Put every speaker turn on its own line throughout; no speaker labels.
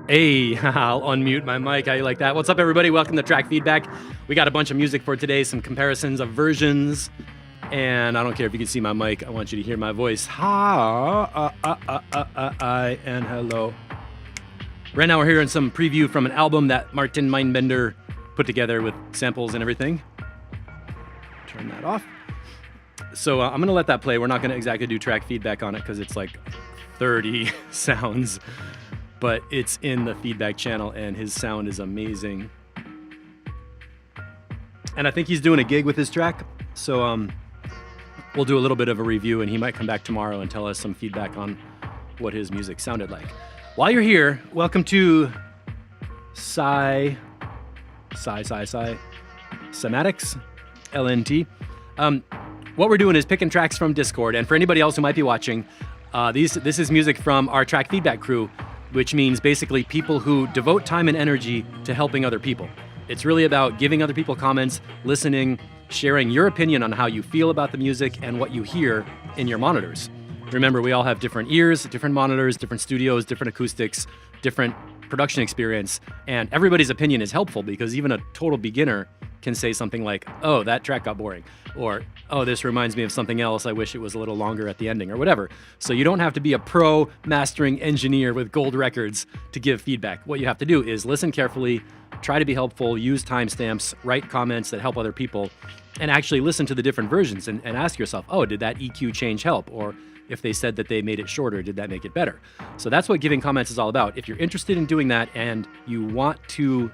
Hey, I'll unmute my mic. How you like that? What's up, everybody? Welcome to Track Feedback. We got a bunch of music for today, some comparisons of versions, and I don't care if you can see my mic. I want you to hear my voice. Hi, and hello. Right now we're hearing some preview from an album that Martin Mindbender put together with samples and everything. Turn that off. So I'm going to let that play. We're not going to exactly do track feedback on it because it's like 30 sounds. But it's in the feedback channel, and his sound is amazing. And I think he's doing a gig with his track, so we'll do a little bit of a review, and he might come back tomorrow and tell us some feedback on what his music sounded like. While you're here, welcome to Cymatics, LNT. What we're doing is picking tracks from Discord, and for anybody else who might be watching, this is music from our track feedback crew, which means basically people who devote time and energy to helping other people. It's really about giving other people comments, listening, sharing your opinion on how you feel about the music and what you hear in your monitors. Remember, we all have different ears, different monitors, different studios, different acoustics, different production experience, and everybody's opinion is helpful because even a total beginner can say something like, oh, that track got boring, or, oh, this reminds me of something else, I wish it was a little longer at the ending, or whatever. So you don't have to be a pro mastering engineer with gold records to give feedback. What you have to do is listen carefully, try to be helpful, use timestamps, write comments that help other people, and actually listen to the different versions and ask yourself, oh, did that EQ change help? Or if they said that they made it shorter, did that make it better? So that's what giving comments is all about. If you're interested in doing that and you want to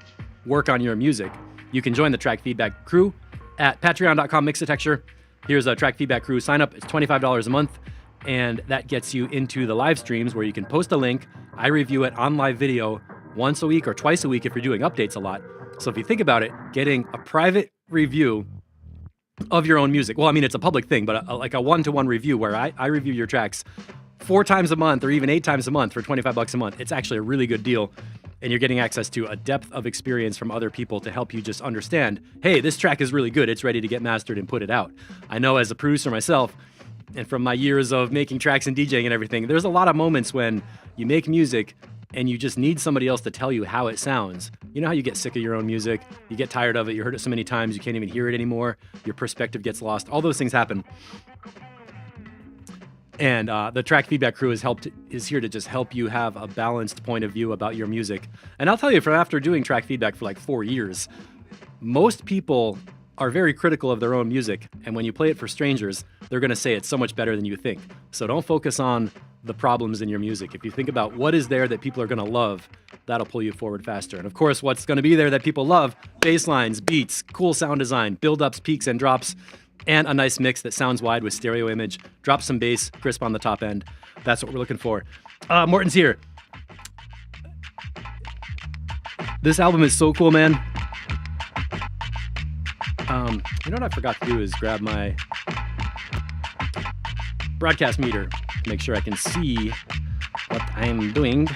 work on your music, you can join the Track Feedback crew at patreon.com/mixatexture. Here's a Track Feedback crew sign up. It's $25 a month, and that gets you into the live streams where you can post a link. I review it on live video once a week or twice a week if you're doing updates a lot. So if you think about it, getting a private review of your own music, well, I mean, it's a public thing, but like a one-to-one review where I review your tracks 4 times a month or even 8 times a month for $25 a month. It's actually a really good deal. And you're getting access to a depth of experience from other people to help you just understand, hey, this track is really good. It's ready to get mastered and put it out. I know as a producer myself, and from my years of making tracks and DJing and everything, there's a lot of moments when you make music and you just need somebody else to tell you how it sounds. You know how you get sick of your own music? You get tired of it. You heard it so many times, you can't even hear it anymore. Your perspective gets lost. All those things happen. And the Track Feedback crew is here to just help you have a balanced point of view about your music. And I'll tell you, from after doing track feedback for like 4 years, most people are very critical of their own music. And when you play it for strangers, they're going to say it's so much better than you think. So don't focus on the problems in your music. If you think about what is there that people are going to love, that'll pull you forward faster. And of course, what's going to be there that people love? Bass lines, beats, cool sound design, build-ups, peaks, and drops, and a nice mix that sounds wide with stereo image. Drop some bass, crisp on the top end. That's what we're looking for. Morton's here. This album is so cool, man. You know what I forgot to do is grab my broadcast meter to make sure I can see what I'm doing.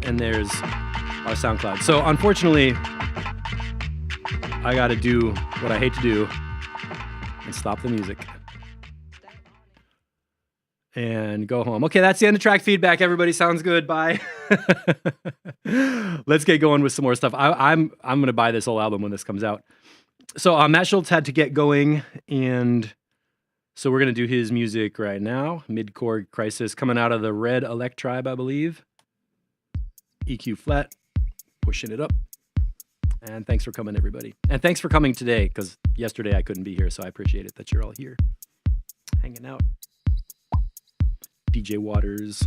And there's our SoundCloud. So unfortunately, I gotta do what I hate to do and stop the music and go home. Okay, that's the end of track feedback. Everybody, sounds good. Bye. Let's get going with some more stuff. I'm gonna buy this whole album when this comes out. So Matt Schultz had to get going, and so we're gonna do his music right now. Mid-chord Crisis, coming out of the Red Elect Tribe, I believe. EQ flat, pushing it up. And thanks for coming, everybody. And thanks for coming today, because yesterday I couldn't be here, so I appreciate it that you're all here, hanging out. DJ Waters.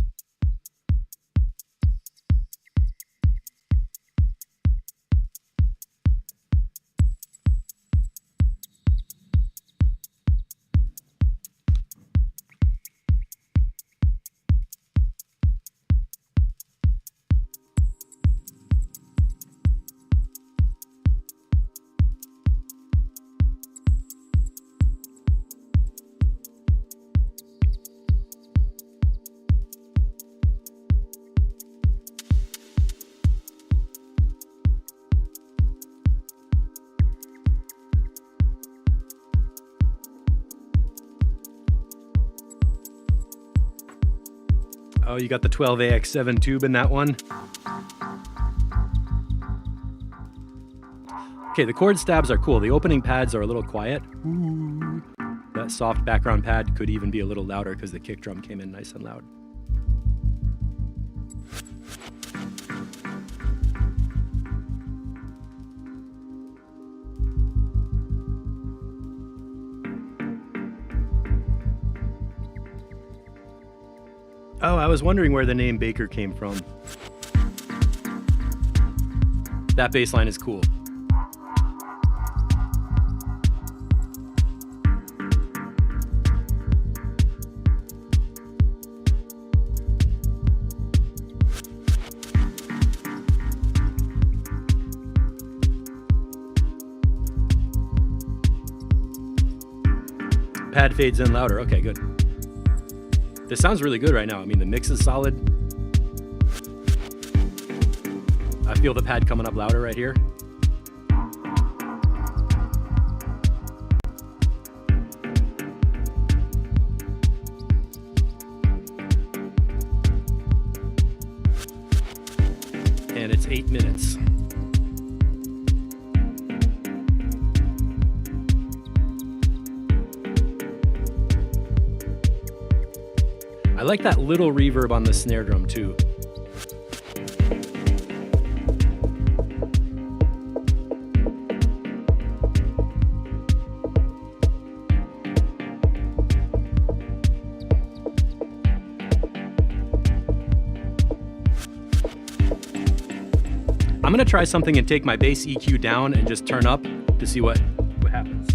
Oh, you got the 12AX7 tube in that one. Okay, the chord stabs are cool. The opening pads are a little quiet. Ooh. That soft background pad could even be a little louder because the kick drum came in nice and loud. Oh, I was wondering where the name Baker came from. That bass line is cool. Pad fades in louder. Okay, good. This sounds really good right now. I mean, the mix is solid. I feel the pad coming up louder right here. And it's 8 minutes. I like that little reverb on the snare drum too. I'm gonna try something and take my bass EQ down and just turn up to see what happens.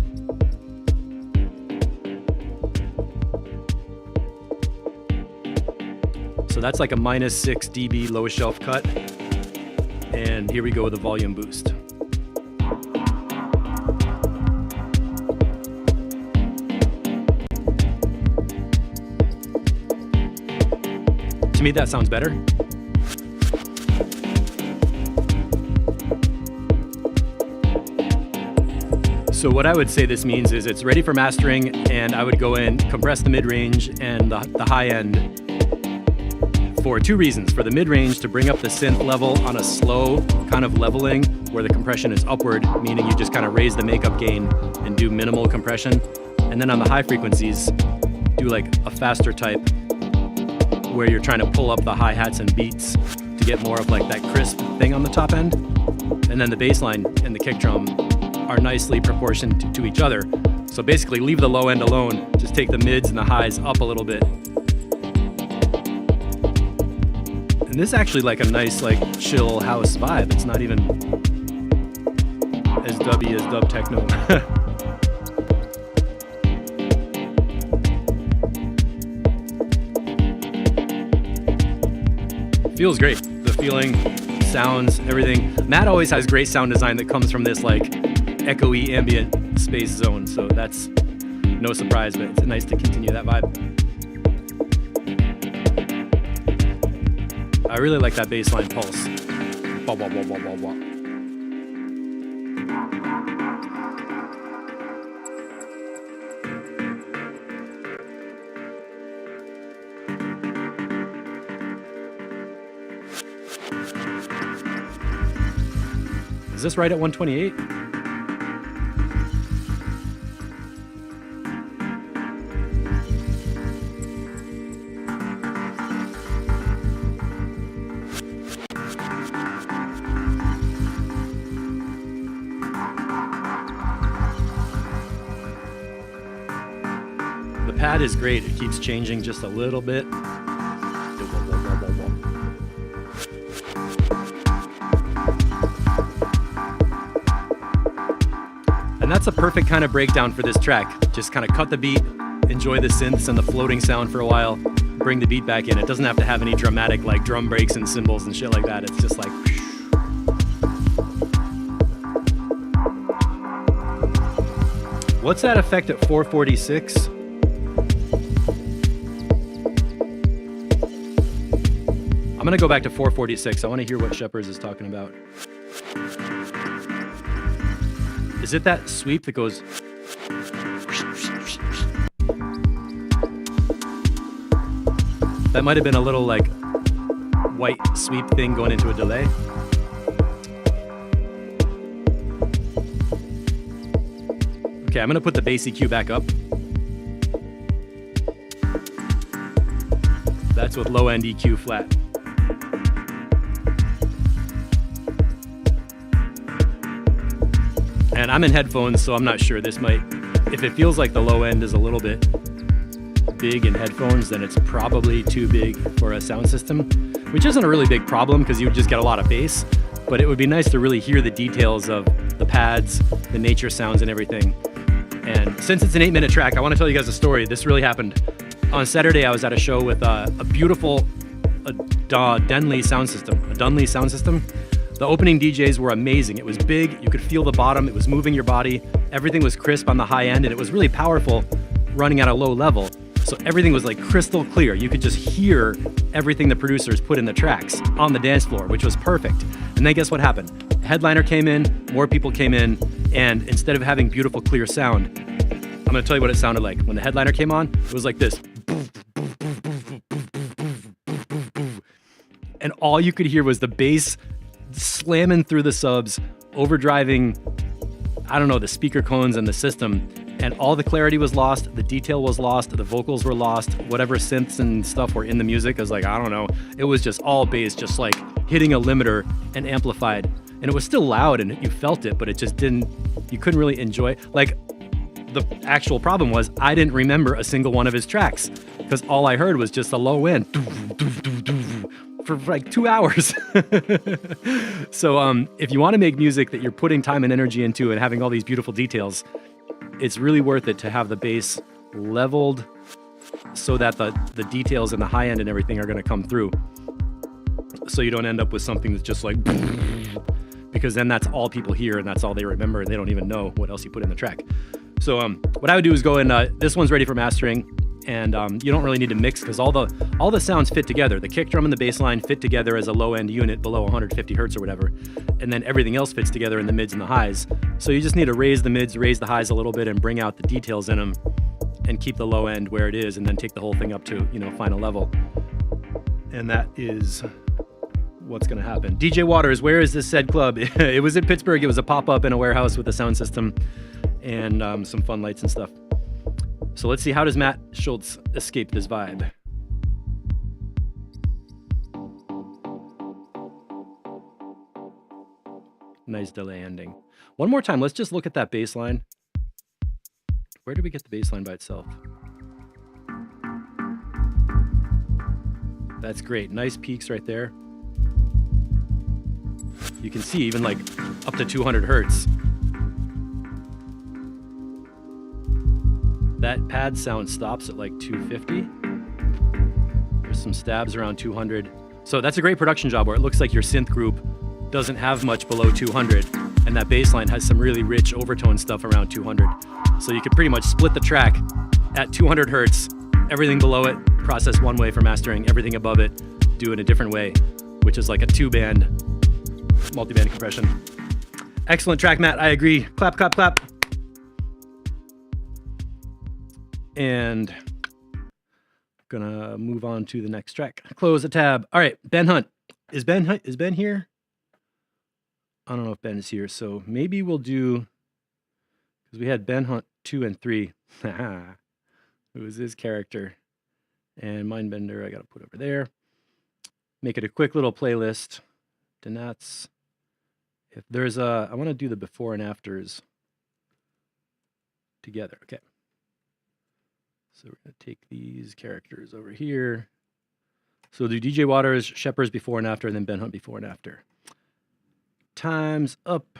So that's like a -6 dB low shelf cut. And here we go with a volume boost. To me, that sounds better. So what I would say this means is it's ready for mastering, and I would go in, compress the mid-range and the high end for two reasons. For the mid-range, to bring up the synth level on a slow kind of leveling where the compression is upward, meaning you just kind of raise the makeup gain and do minimal compression. And then on the high frequencies, do like a faster type where you're trying to pull up the hi-hats and beats to get more of like that crisp thing on the top end. And then the bass line and the kick drum are nicely proportioned to each other. So basically leave the low end alone, just take the mids and the highs up a little bit. And this is actually like a nice like chill house vibe. It's not even as dubby as dub techno. Feels great. The feeling, sounds, everything. Matt always has great sound design that comes from this like echoey ambient space zone. So that's no surprise, but it's nice to continue that vibe. I really like that bassline pulse. Wah, wah, wah, wah, wah, wah. Is this right at 128? The pad is great. It keeps changing just a little bit. And that's a perfect kind of breakdown for this track. Just kind of cut the beat, enjoy the synths and the floating sound for a while, bring the beat back in. It doesn't have to have any dramatic like drum breaks and cymbals and shit like that. It's just like... What's that effect at 446? I'm gonna go back to 446. I wanna hear what Shepherds is talking about. Is it that sweep that goes... That might have been a little like white sweep thing going into a delay. Okay, I'm gonna put the bass EQ back up. That's with low end EQ flat. And I'm in headphones, so I'm not sure. This might, if it feels like the low end is a little bit big in headphones, then it's probably too big for a sound system, which isn't a really big problem because you would just get a lot of bass, but it would be nice to really hear the details of the pads, the nature sounds and everything. And since it's an 8-minute track, I want to tell you guys a story. This really happened. On Saturday, I was at a show with a beautiful Dunley sound system. The opening DJs were amazing. It was big, you could feel the bottom, it was moving your body, everything was crisp on the high end, and it was really powerful running at a low level. So everything was like crystal clear. You could just hear everything the producers put in the tracks on the dance floor, which was perfect. And then guess what happened? Headliner came in, more people came in, and instead of having beautiful clear sound, I'm gonna tell you what it sounded like. When the headliner came on, it was like this. And all you could hear was the bass slamming through the subs, overdriving, I don't know, the speaker cones and the system, and all the clarity was lost, the detail was lost, the vocals were lost, whatever synths and stuff were in the music is like, I don't know, it was just all bass, just like hitting a limiter and amplified, and it was still loud and you felt it, but it just didn't, you couldn't really enjoy, like, the actual problem was I didn't remember a single one of his tracks because all I heard was just the low end for like 2 hours. So if you want to make music that you're putting time and energy into and having all these beautiful details, it's really worth it to have the bass leveled so that the details and the high end and everything are going to come through. So you don't end up with something that's just like, because then that's all people hear and that's all they remember and they don't even know what else you put in the track. So what I would do is go in, this one's ready for mastering, and you don't really need to mix because all the sounds fit together. The kick drum and the bass line fit together as a low end unit below 150 hertz or whatever, and then everything else fits together in the mids and the highs. So you just need to raise the mids, raise the highs a little bit, and bring out the details in them, and keep the low end where it is, and then take the whole thing up to, you know, final level. And that is what's gonna happen. DJ Waters, where is this said club? It was in Pittsburgh. It was a pop-up in a warehouse with a sound system and some fun lights and stuff. So let's see, how does Matt Schultz escape this vibe? Nice delay ending. One more time, let's just look at that bass line. Where did we get the bass line by itself? That's great, nice peaks right there. You can see even like up to 200 hertz. That pad sound stops at like 250. There's some stabs around 200. So that's a great production job where it looks like your synth group doesn't have much below 200, and that bass line has some really rich overtone stuff around 200. So you could pretty much split the track at 200 hertz, everything below it, process one way for mastering, everything above it, do it a different way, which is like a 2-band multi-band compression. Excellent track, Matt, I agree. Clap, clap, clap. And gonna move on to the next track. Close the tab. All right, Ben Hunt. Is Ben here? I don't know if Ben is here, so maybe we'll do, because we had Ben Hunt 2 and 3. Who is his character? And Mindbender, I gotta put over there. Make it a quick little playlist. Donats. If there's a, I want to do the before and afters together. Okay. So we're going to take these characters over here. So we'll do DJ Waters, Shepherd's before and after, and then Ben Hunt before and after. Time's up,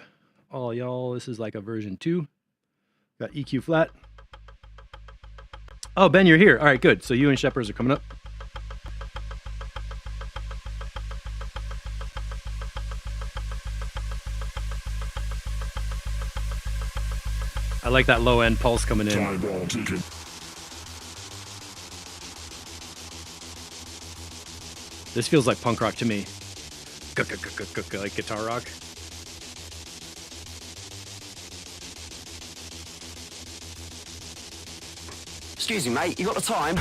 all y'all. This is like a version 2. Got EQ flat. Oh, Ben, you're here. All right, good. So you and Shepherd's are coming up. I like that low end pulse coming in. This feels like punk rock to me. Like guitar rock.
Excuse me, mate, you got the time?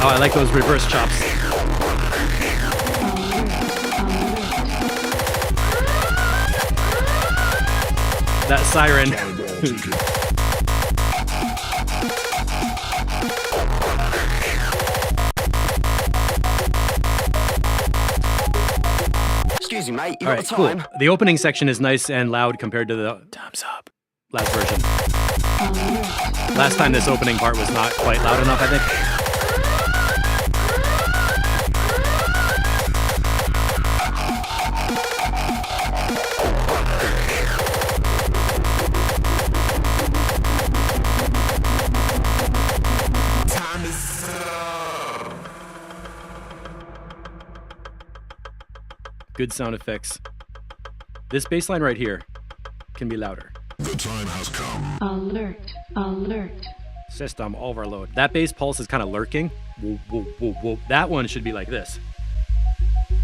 Oh, I like those reverse chops. That siren.
Excuse me, mate. You
All
got
right,
the
cool.
time?
The opening section is nice and loud compared to the Time's Up last version. Last time this opening part was not quite loud enough, I think. Good sound effects. This bass line right here can be louder.
The time has come.
Alert, alert.
System overload. That bass pulse is kind of lurking. Whoa, whoa, whoa, whoa. That one should be like this.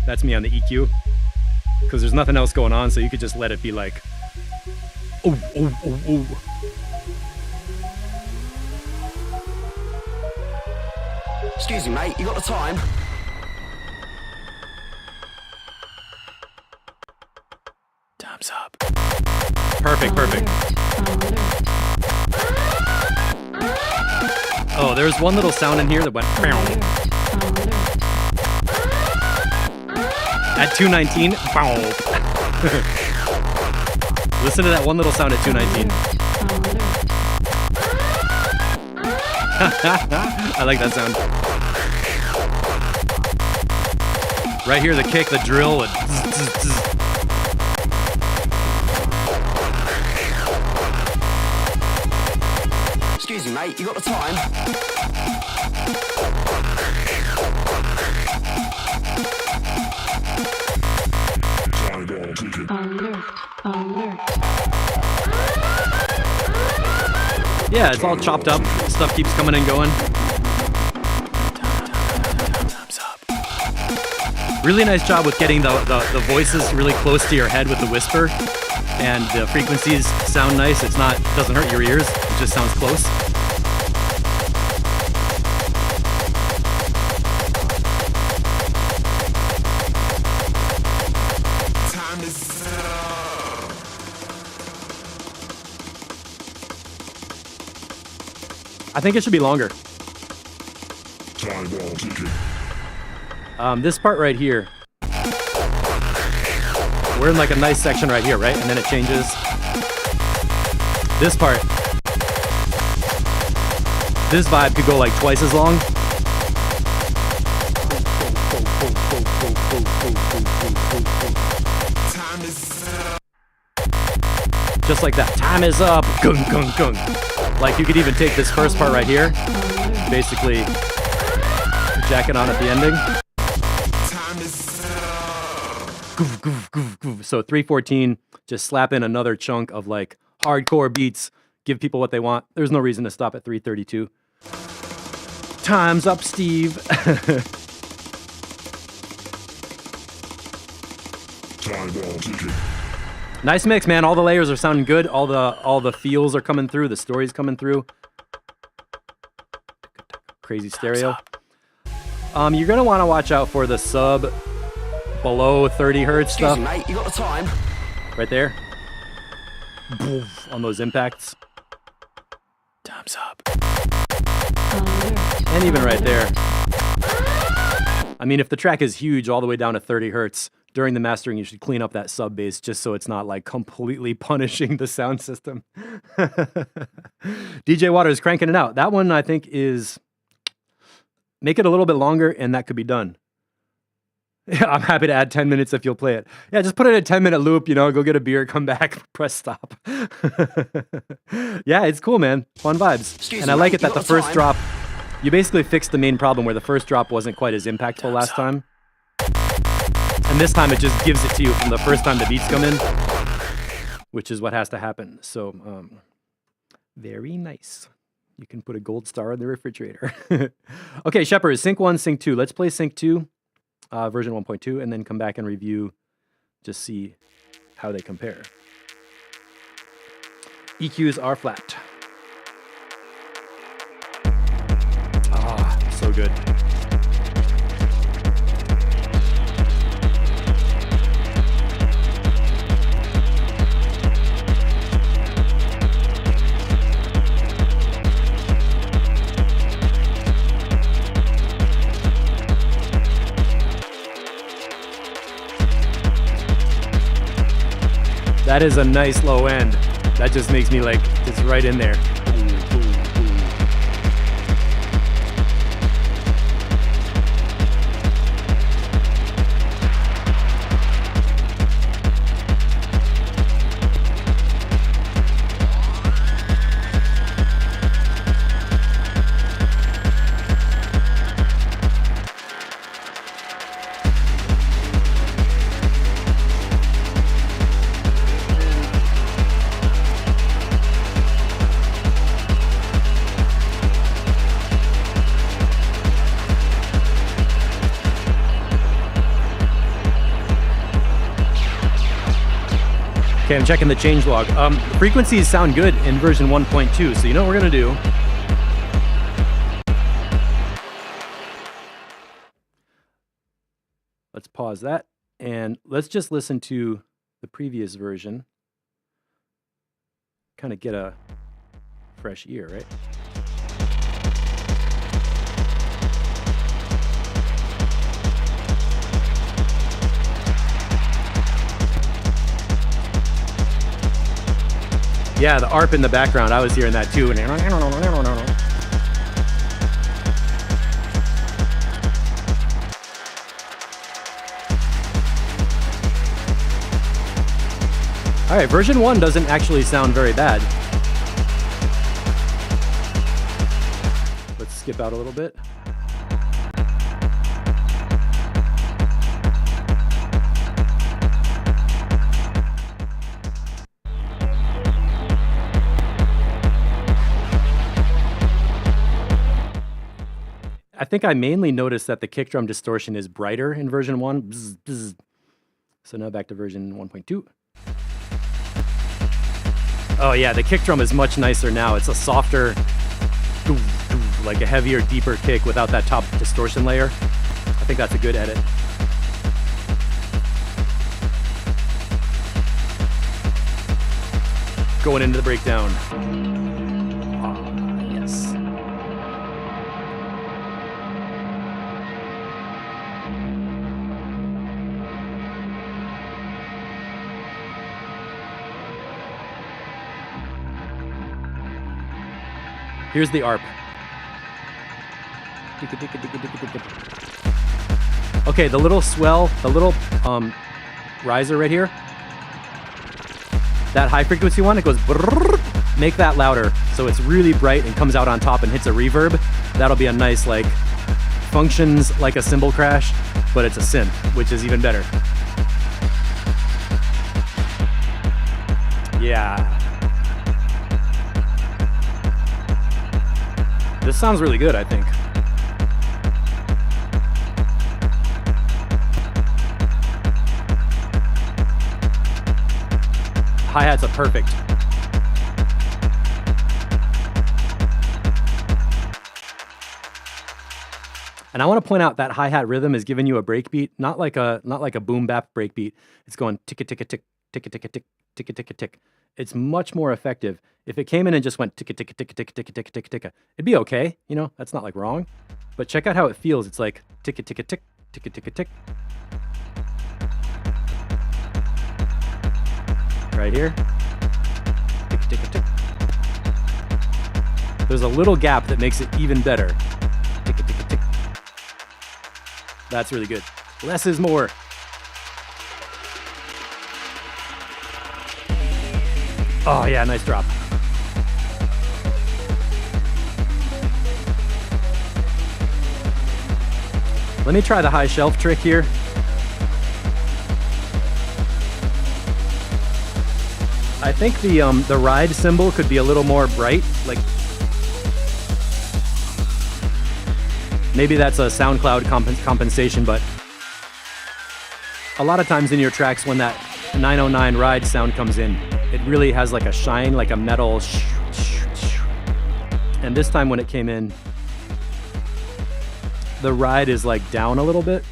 That's me on the EQ. Because there's nothing else going on, so you could just let it be like, oh, oh, oh, oh.
Excuse me, mate. You got the time?
Time's up. Perfect, perfect. Oh, there's one little sound in here that went at 219. Listen to that one little sound at 219. I like that sound. Right here, the kick, the drill.
Excuse me, mate. You got the time?
Alert, alert.
Yeah, it's all chopped up. Stuff keeps coming and going. Time's up. Really nice job with getting the voices really close to your head with the whisper. And the frequencies sound nice. It doesn't hurt your ears. It just sounds close. I think it should be longer. This part right here. We're in like a nice section right here, right? And then it changes. This part. This vibe could go like twice as long. Just like that. Time is up. Gung, gung, gung. Like you could even take this first part right here. Basically jack it on at the ending. Goof, goof, goof, goof. So 314, just slap in another chunk of like hardcore beats, give people what they want. There's no reason to stop at 332. Time's up, Steve. Nice mix, man. All the layers are sounding good. All the feels are coming through. The story's coming through. Crazy stereo. You're gonna want to watch out for the sub below 30 hertz stuff.
Excuse me, mate. You got the time?
Right there. Boof, on those impacts. Time's up. And even right there. I mean, if the track is huge all the way down to 30 hertz, during the mastering, you should clean up that sub bass just so it's not like completely punishing the sound system. DJ Water is cranking it out. That one, I think, is... Make it a little bit longer, and that could be done. Yeah, I'm happy to add 10 minutes if you'll play it. Yeah, just put it in a 10-minute loop, you know, go get a beer, come back, press stop. Yeah, it's cool, man. Fun vibes. And I like it that the first drop, you basically fixed the main problem where the first drop wasn't quite as impactful last time. And this time it just gives it to you from the first time the beats come in, which is what has to happen. So, very nice. You can put a gold star in the refrigerator. Okay, Shepard, sync 1, sync 2. Let's play sync 2, version 1.2, and then come back and review, just see how they compare. EQs are flat. So good. That is a nice low end. That just makes me like, it's right in there. Okay, I'm checking the changelog. Frequencies sound good in version 1.2, so you know what we're gonna do. Let's pause that, and let's just listen to the previous version. Kind of get a fresh ear, right? Yeah, the ARP in the background, I was hearing that too. All right, version 1 doesn't actually sound very bad. Let's skip out a little bit. I think I mainly noticed that the kick drum distortion is brighter in version 1. Bzz, bzz. So now back to version 1.2. Oh yeah, the kick drum is much nicer now. It's a softer, like a heavier, deeper kick without that top distortion layer. I think that's a good edit. Going into the breakdown. Ah, yes. Here's the ARP. Okay, the little swell, the little riser right here, that high frequency one, it goes brrrr, make that louder so it's really bright and comes out on top and hits a reverb. That'll be a nice, like, functions like a cymbal crash, but it's a synth, which is even better. Yeah. This sounds really good, I think. Hi-hats are perfect. And I want to point out that hi-hat rhythm is giving you a breakbeat, not like a boom bap breakbeat. It's going ticka ticka tick, ticka ticka tick, ticka ticka tick. It's much more effective. If it came in and just went ticka ticka ticka ticka ticka ticka ticka ticka, it'd be okay. You know, that's not like wrong. But check out how it feels. It's like ticka ticka tick, ticka ticka tick. Right here. Ticka ticka tick. There's a little gap that makes it even better. Ticka ticka tick. That's really good. Less is more. Oh yeah, nice drop. Let me try the high shelf trick here. I think the ride cymbal could be a little more bright, like maybe that's a SoundCloud compensation, but a lot of times in your tracks when that 909 ride sound comes in, it really has like a shine, like a metal and this time when it came in, the ride is like down a little bit.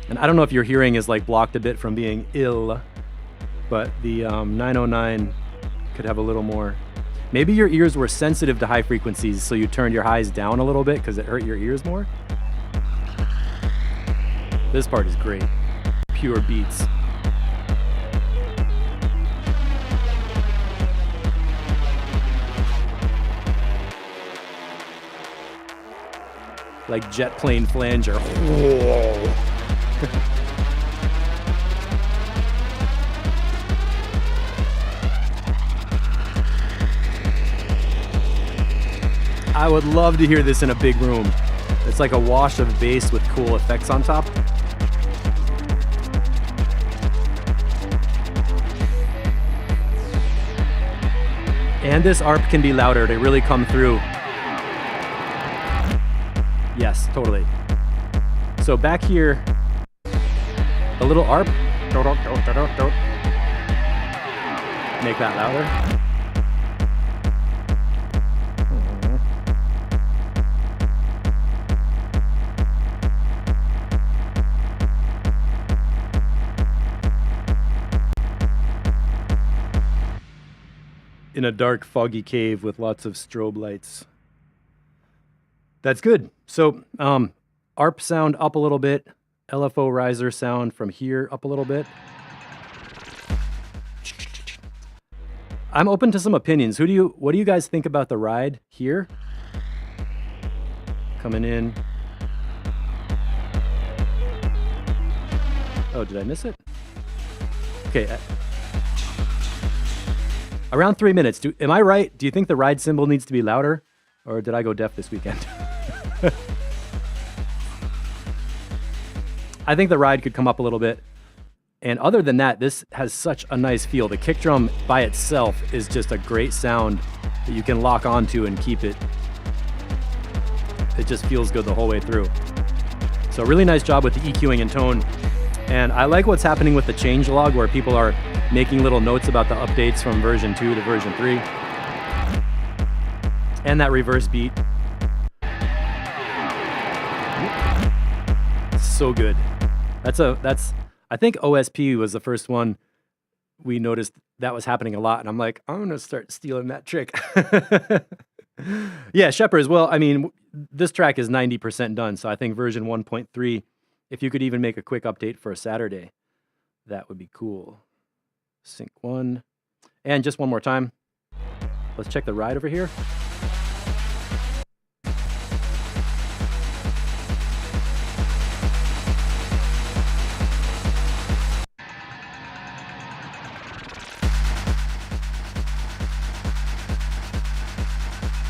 And I don't know if your hearing is like blocked a bit from being ill, but the 909 could have a little more. Maybe your ears were sensitive to high frequencies, so you turned your highs down a little bit because it hurt your ears more. This part is great. Pure beats. Like jet plane flanger. Whoa. I would love to hear this in a big room. It's like a wash of bass with cool effects on top. And this ARP can be louder to really come through. Yes, totally. So back here, a little ARP. Make that louder. In a dark, foggy cave with lots of strobe lights. That's good. So ARP sound up a little bit. LFO riser sound from here up a little bit. I'm open to some opinions. What do you guys think about the ride here? Coming in. Oh, did I miss it? Okay. Around 3 minutes. Am I right? Do you think the ride cymbal needs to be louder? Or did I go deaf this weekend? I think the ride could come up a little bit. And other than that, this has such a nice feel. The kick drum by itself is just a great sound that you can lock onto and keep it. It just feels good the whole way through. So really nice job with the EQing and tone. And I like what's happening with the changelog where people are making little notes about the updates from version 2 to version 3. And that reverse beat. So good. I think OSP was the first one we noticed that was happening a lot. And I'm like, I'm going to start stealing that trick. Yeah, Shepherds. Well, I mean, this track is 90% done. So I think version 1.3, if you could even make a quick update for a Saturday, that would be cool. Sync 1. And just one more time. Let's check the ride over here.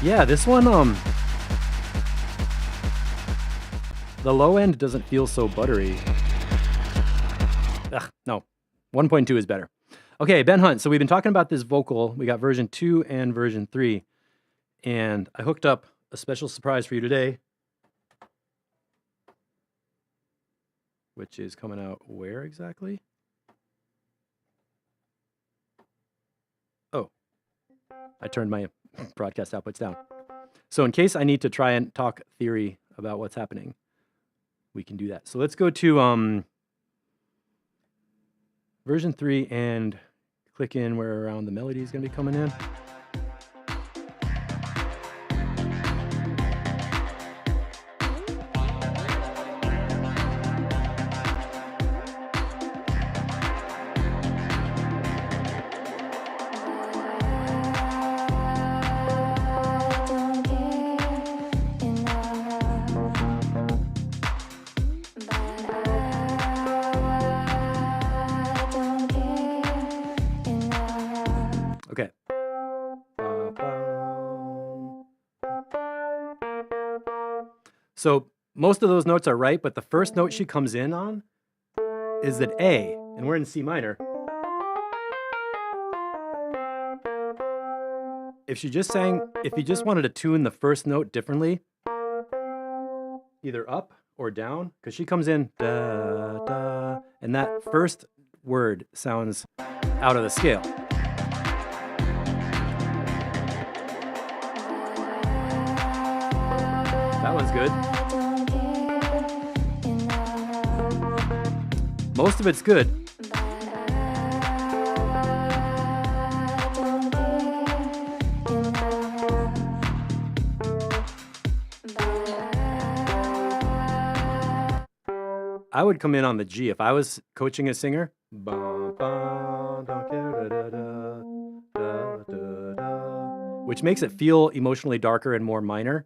Yeah, this one, the low end doesn't feel so buttery. Ugh, no, 1.2 is better. Okay, Ben Hunt. So we've been talking about this vocal. We got version 2 and version 3. And I hooked up a special surprise for you today, which is coming out where exactly? Oh, I turned my broadcast outputs down. So in case I need to try and talk theory about what's happening, we can do that. So let's go to version 3 and click in where around the melody is going to be coming in. Okay. So most of those notes are right, but the first note she comes in on is an A, and we're in C minor. If you just wanted to tune the first note differently, either up or down, because she comes in da da, and that first word sounds out of the scale. That one's good. Most of it's good. I would come in on the G if I was coaching a singer. Which makes it feel emotionally darker and more minor.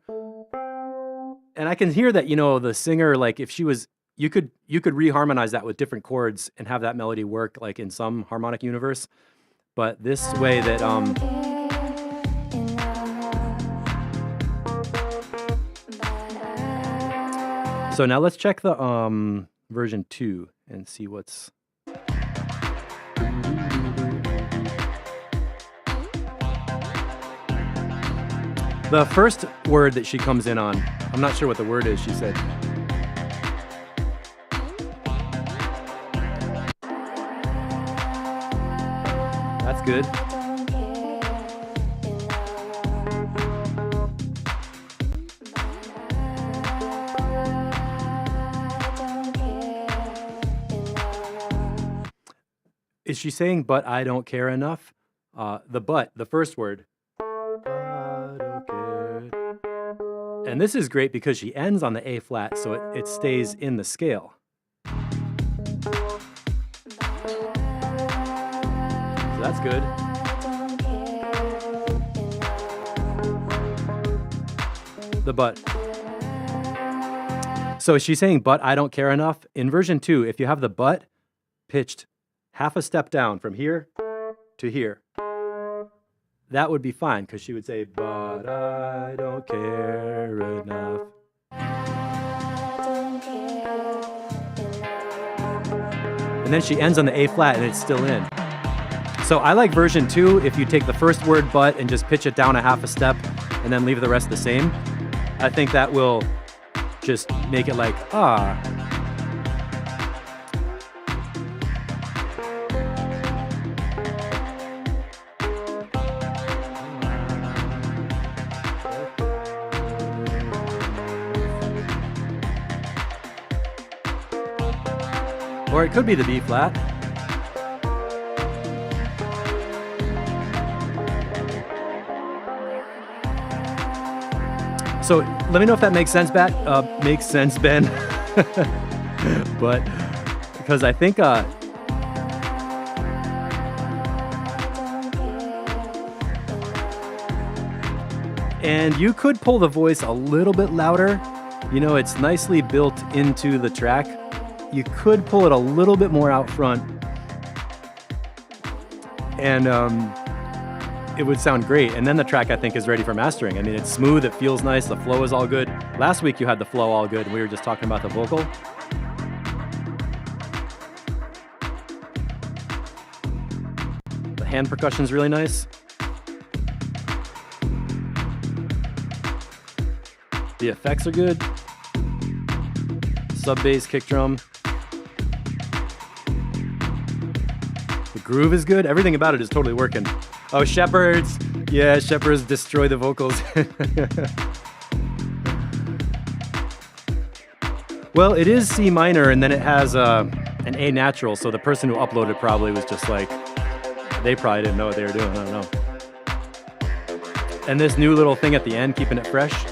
And I can hear that, you know, the singer, like if she was, you could reharmonize that with different chords and have that melody work like in some harmonic universe. But this way that so now let's check the version 2 and see what's the first word that she comes in on. I'm not sure what the word is, she said. That's good. Is she saying, but I don't care enough? The but, the first word. I don't care. And this is great because she ends on the A flat, so it stays in the scale. So that's good. The but. So she's saying, but I don't care enough. In version 2, if you have the but pitched half a step down from here to here, that would be fine because she would say, but I don't care enough. And then she ends on the A flat and it's still in. So I like version 2 if you take the first word but and just pitch it down a half a step and then leave the rest the same. I think that will just make it like, ah. Or it could be the B flat. So let me know if that makes sense, makes sense, Ben. But because I think and you could pull the voice a little bit louder. You know, it's nicely built into the track. You could pull it a little bit more out front, and it would sound great. And then the track, I think, is ready for mastering. I mean, it's smooth, it feels nice, the flow is all good. Last week you had the flow all good, and we were just talking about the vocal. The hand percussion is really nice. The effects are good. Sub bass, kick drum. The groove is good. Everything about it is totally working. Oh, Shepherds. Yeah, Shepherds destroy the vocals. Well, it is C minor, and then it has an A natural, so the person who uploaded probably was just like, they probably didn't know what they were doing. I don't know. And this new little thing at the end, keeping it fresh,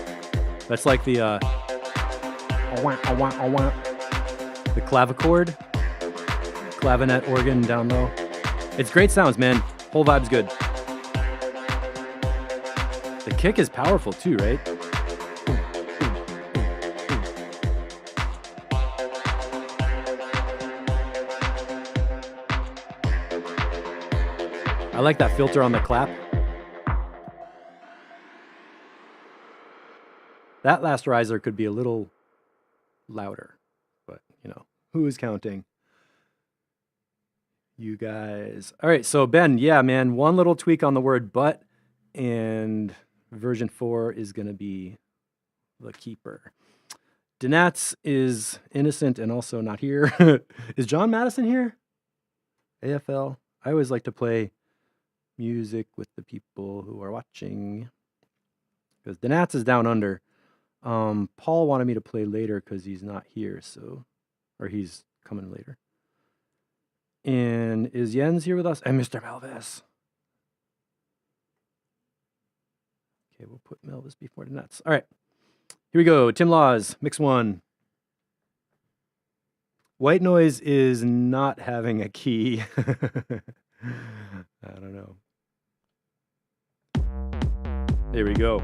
that's like the clavichord, clavinet organ down low. It's great sounds, man. Whole vibe's good. The kick is powerful too, right? I like that filter on the clap. That last riser could be a little louder, but you know, who is counting? You guys. All right, so Ben, yeah, man, one little tweak on the word but, and version 4 is going to be the keeper. Denats is innocent and also not here. Is John Madison here? AFL. I always like to play music with the people who are watching, because Denats is down under. Paul wanted me to play later because he's not here, so, or he's coming later. And is Jens here with us? And Mr. Melvis. Okay, we'll put Melvis before the nuts. All right. Here we go. Tim Laws, mix 1. White noise is not having a key. I don't know. There we go.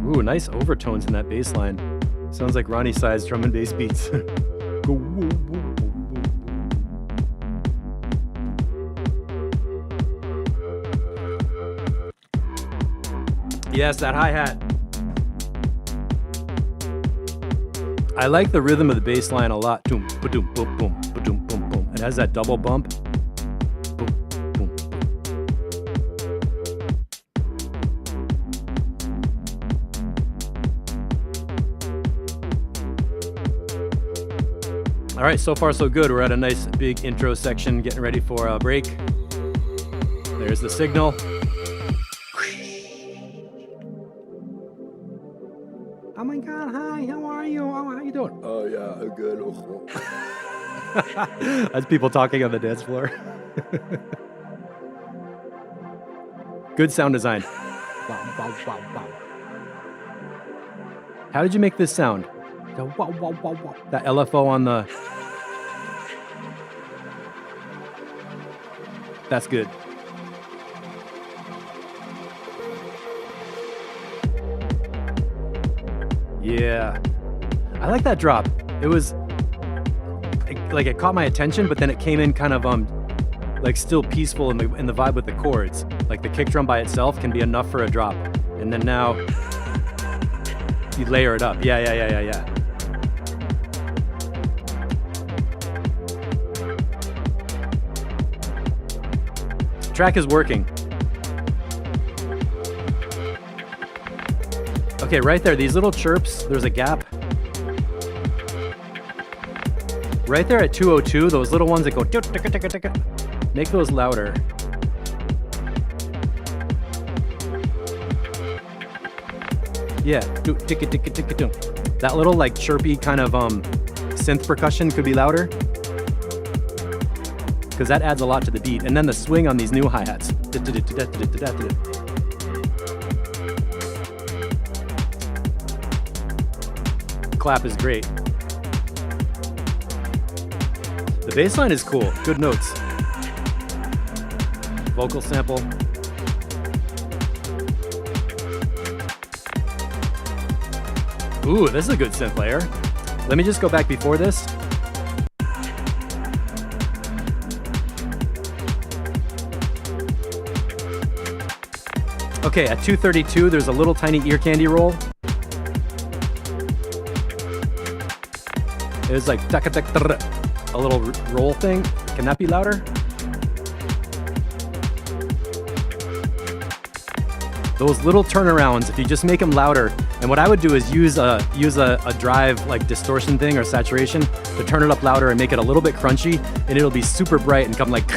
Ooh, nice overtones in that bass line. Sounds like Ronnie Size drum and bass beats. Yes, that hi-hat. I like the rhythm of the bass line a lot. Boom, ba-doom, boom, boom, ba-doom, boom, boom. It has that double bump. Boom, boom. All right, so far so good. We're at a nice big intro section, getting ready for a break. There's the signal. Oh my God, hi, how are you? Oh, how you doing? Oh yeah, I'm good. That's people talking on the dance floor. Good sound design. Wow, wow, wow, wow. How did you make this sound? The wow, wow, wow, wow. That LFO on the... That's good. Yeah. I like that drop. It was like it caught my attention, but then it came in kind of like still peaceful in the vibe with the chords. Like the kick drum by itself can be enough for a drop. And then now you layer it up. Yeah. Track is working. Okay, right there, these little chirps, there's a gap. Right there at 202, those little ones that go make those louder. Yeah, that little like chirpy kind of synth percussion could be louder, because that adds a lot to the beat. And then the swing on these new hi-hats. Clap is great. The bass line is cool. Good notes. Vocal sample. Ooh, this is a good synth layer. Let me just go back before this. Okay, at 232, there's a little tiny ear candy roll. It was like a little roll thing. Can that be louder? Those little turnarounds, if you just make them louder, and what I would do is use a drive like distortion thing or saturation to turn it up louder and make it a little bit crunchy, and it'll be super bright and come like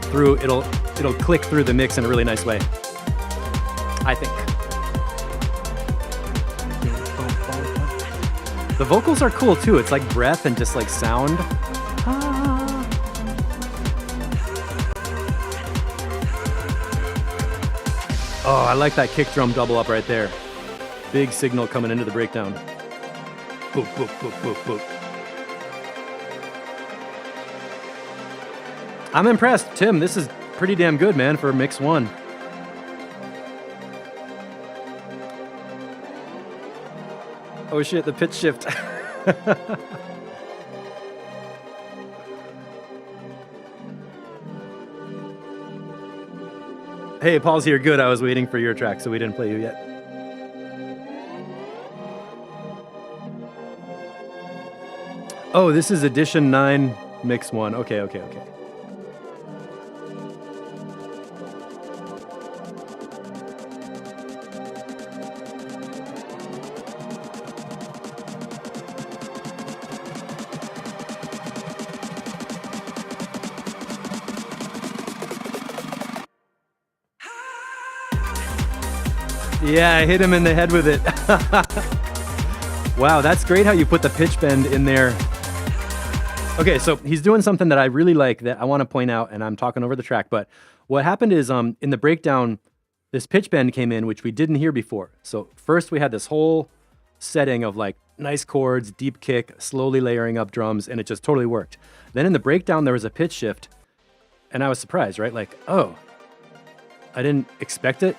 through. It'll click through the mix in a really nice way, I think. The vocals are cool too. It's like breath and just like sound. Oh, I like that kick drum double up right there. Big signal coming into the breakdown. Boop, boop, boop, boop, boop. I'm impressed. Tim, this is pretty damn good, man, for mix 1. Oh shit, the pitch shift. Hey, Paul's here. Good. I was waiting for your track, so we didn't play you yet. Oh, this is edition 9, mix 1. Okay. Yeah, I hit him in the head with it. Wow, that's great how you put the pitch bend in there. Okay, so he's doing something that I really like that I want to point out, and I'm talking over the track, but what happened is in the breakdown, this pitch bend came in, which we didn't hear before. So first we had this whole setting of like nice chords, deep kick, slowly layering up drums, and it just totally worked. Then in the breakdown, there was a pitch shift, and I was surprised, right? Like, oh, I didn't expect it.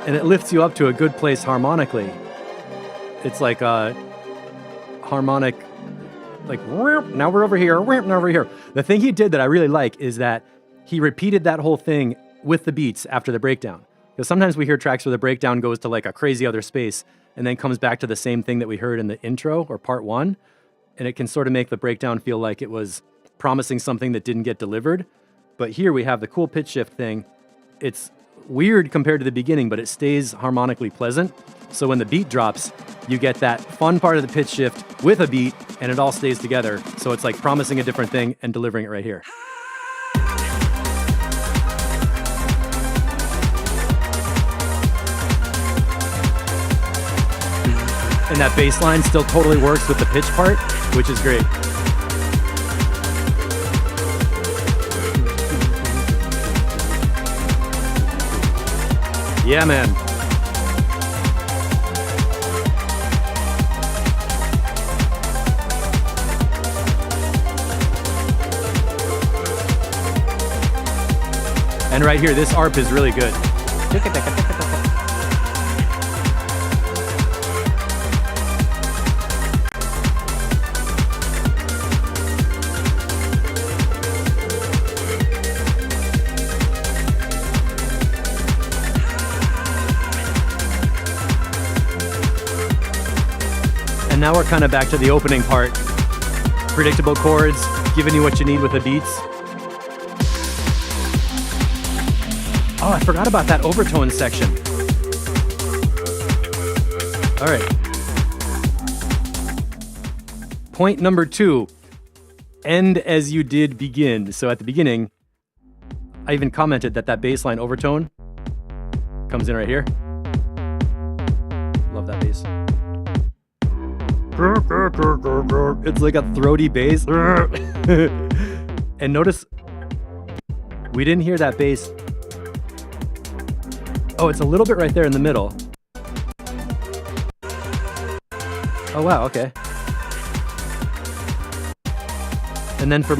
And it lifts you up to a good place harmonically. It's like a harmonic, like, now we're over here, now over here. The thing he did that I really like is that he repeated that whole thing with the beats after the breakdown. Because sometimes we hear tracks where the breakdown goes to like a crazy other space and then comes back to the same thing that we heard in the intro or part one. And it can sort of make the breakdown feel like it was promising something that didn't get delivered. But here we have the cool pitch shift thing. It's weird compared to the beginning, but it stays harmonically pleasant. So when the beat drops, you get that fun part of the pitch shift with a beat, and it all stays together. So it's like promising a different thing and delivering it right here. And that bass line still totally works with the pitch part, which is great. Yeah, man. And right here, this ARP is really good. And now we're kind of back to the opening part. Predictable chords, giving you what you need with the beats. Oh, I forgot about that overtone section. All right. Point number 2, end as you did begin. So at the beginning, I even commented that that bass line overtone comes in right here. Love that bass. It's like a throaty bass. And notice, we didn't hear that bass. Oh, it's a little bit right there in the middle. Oh, wow, okay. And then for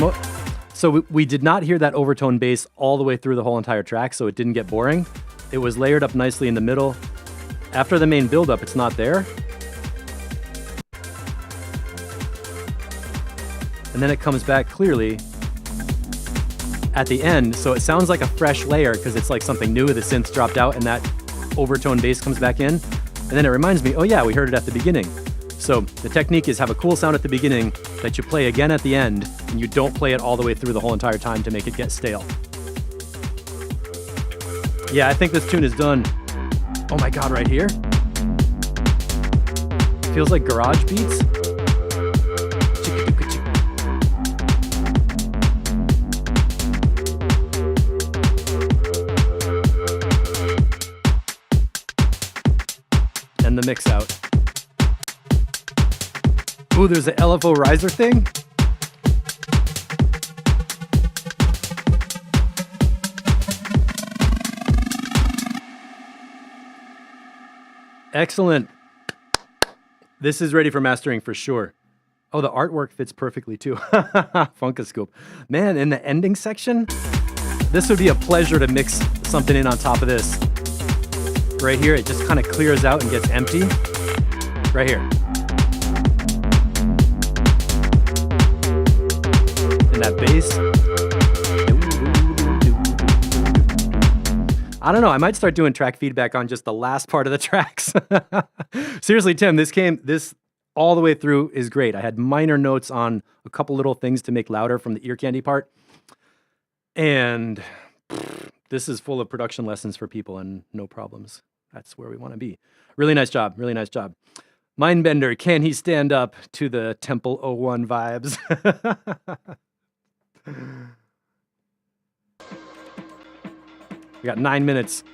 so we did not hear that overtone bass all the way through the whole entire track, so it didn't get boring. It was layered up nicely in the middle. After the main build-up, it's not there. And then it comes back clearly at the end, so it sounds like a fresh layer because it's like something new. The synths dropped out and that overtone bass comes back in. And then it reminds me, oh yeah, we heard it at the beginning. So the technique is have a cool sound at the beginning that you play again at the end, and you don't play it all the way through the whole entire time to make it get stale. Yeah, I think this tune is done. Oh my God, right here. Feels like garage beats. And the mix out. Ooh, there's an LFO riser thing. Excellent. This is ready for mastering for sure. Oh, the artwork fits perfectly too. Funkascope. Man, in the ending section, this would be a pleasure to mix something in on top of this. Right here, it just kind of clears out and gets empty. Right here. And that bass. I don't know, I might start doing track feedback on just the last part of the tracks. Seriously, Tim, this all the way through is great. I had minor notes on a couple little things to make louder from the ear candy part. And this is full of production lessons for people and no problems. That's where we want to be. Really nice job. Really nice job. Mindbender, can he stand up to the Temple 01 vibes? We got 9 minutes.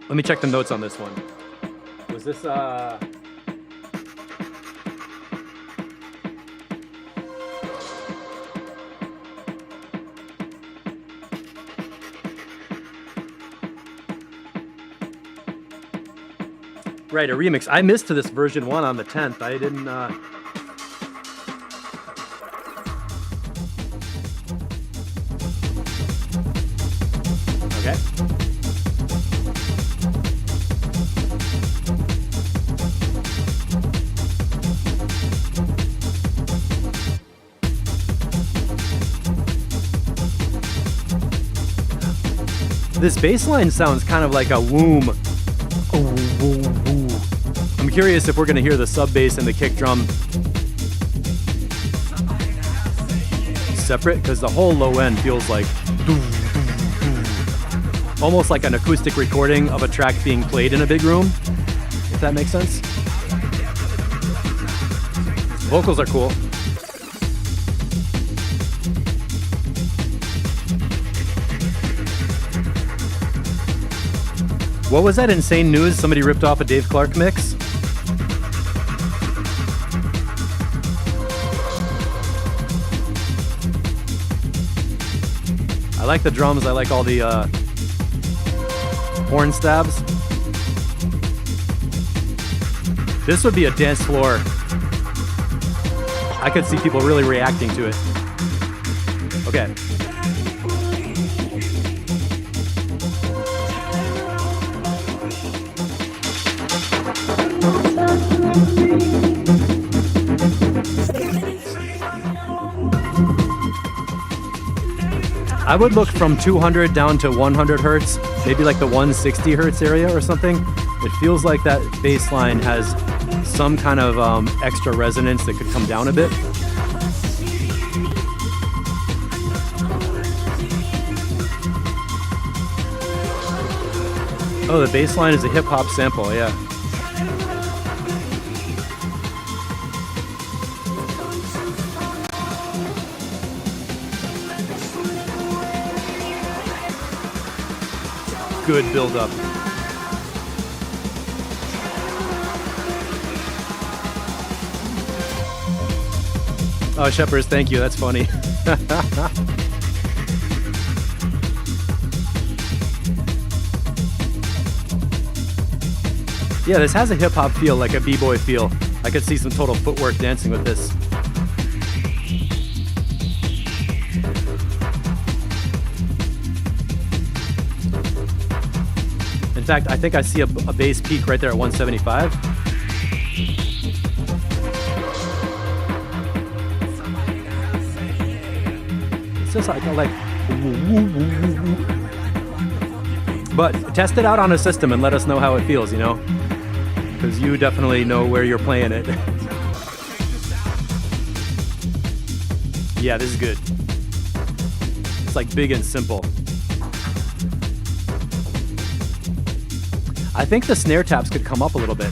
Let me check the notes on this one. Was this right, a remix. I missed to this version 1 on the 10th. I didn't Okay. This bass line sounds kind of like a womb. I'm curious if we're going to hear the sub bass and the kick drum separate, because the whole low end feels like almost like an acoustic recording of a track being played in a big room, if that makes sense. Vocals are cool. What was that insane news? Somebody ripped off a Dave Clark mix? I like the drums. I like all the horn stabs. This would be a dance floor. I could see people really reacting to it. Okay. I would look from 200 down to 100 hertz, maybe like the 160 hertz area or something. It feels like that bass line has some kind of extra resonance that could come down a bit. Oh, the bass line is a hip hop sample, yeah. Good build up. Oh, Shepherds, thank you. That's funny. Yeah, this has a hip hop feel, like a b-boy feel. I could see some total footwork dancing with this. In fact, I think I see a bass peak right there at 175. It's just like, but test it out on a system and let us know how it feels, you know? Because you definitely know where you're playing it. Yeah, this is good. It's like big and simple. I think the snare taps could come up a little bit.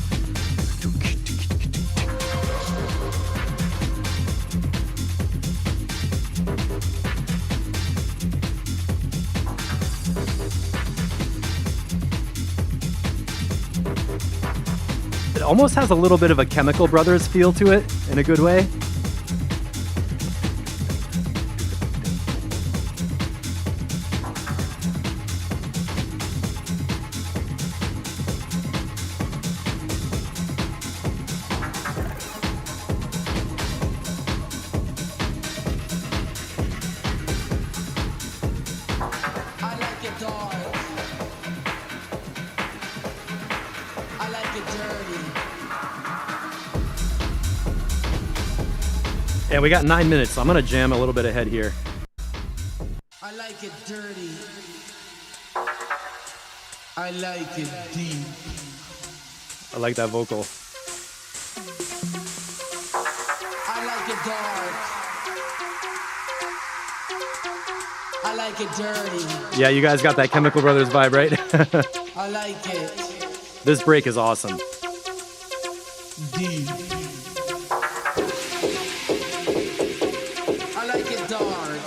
It almost has a little bit of a Chemical Brothers feel to it in a good way. Yeah, we got 9 minutes, so I'm gonna jam a little bit ahead here.
I like it dirty. I like it deep.
I like that vocal.
I like it dark. I like it dirty.
Yeah, you guys got that Chemical Brothers vibe, right?
I like it
This break is awesome.
deep. I like it dark.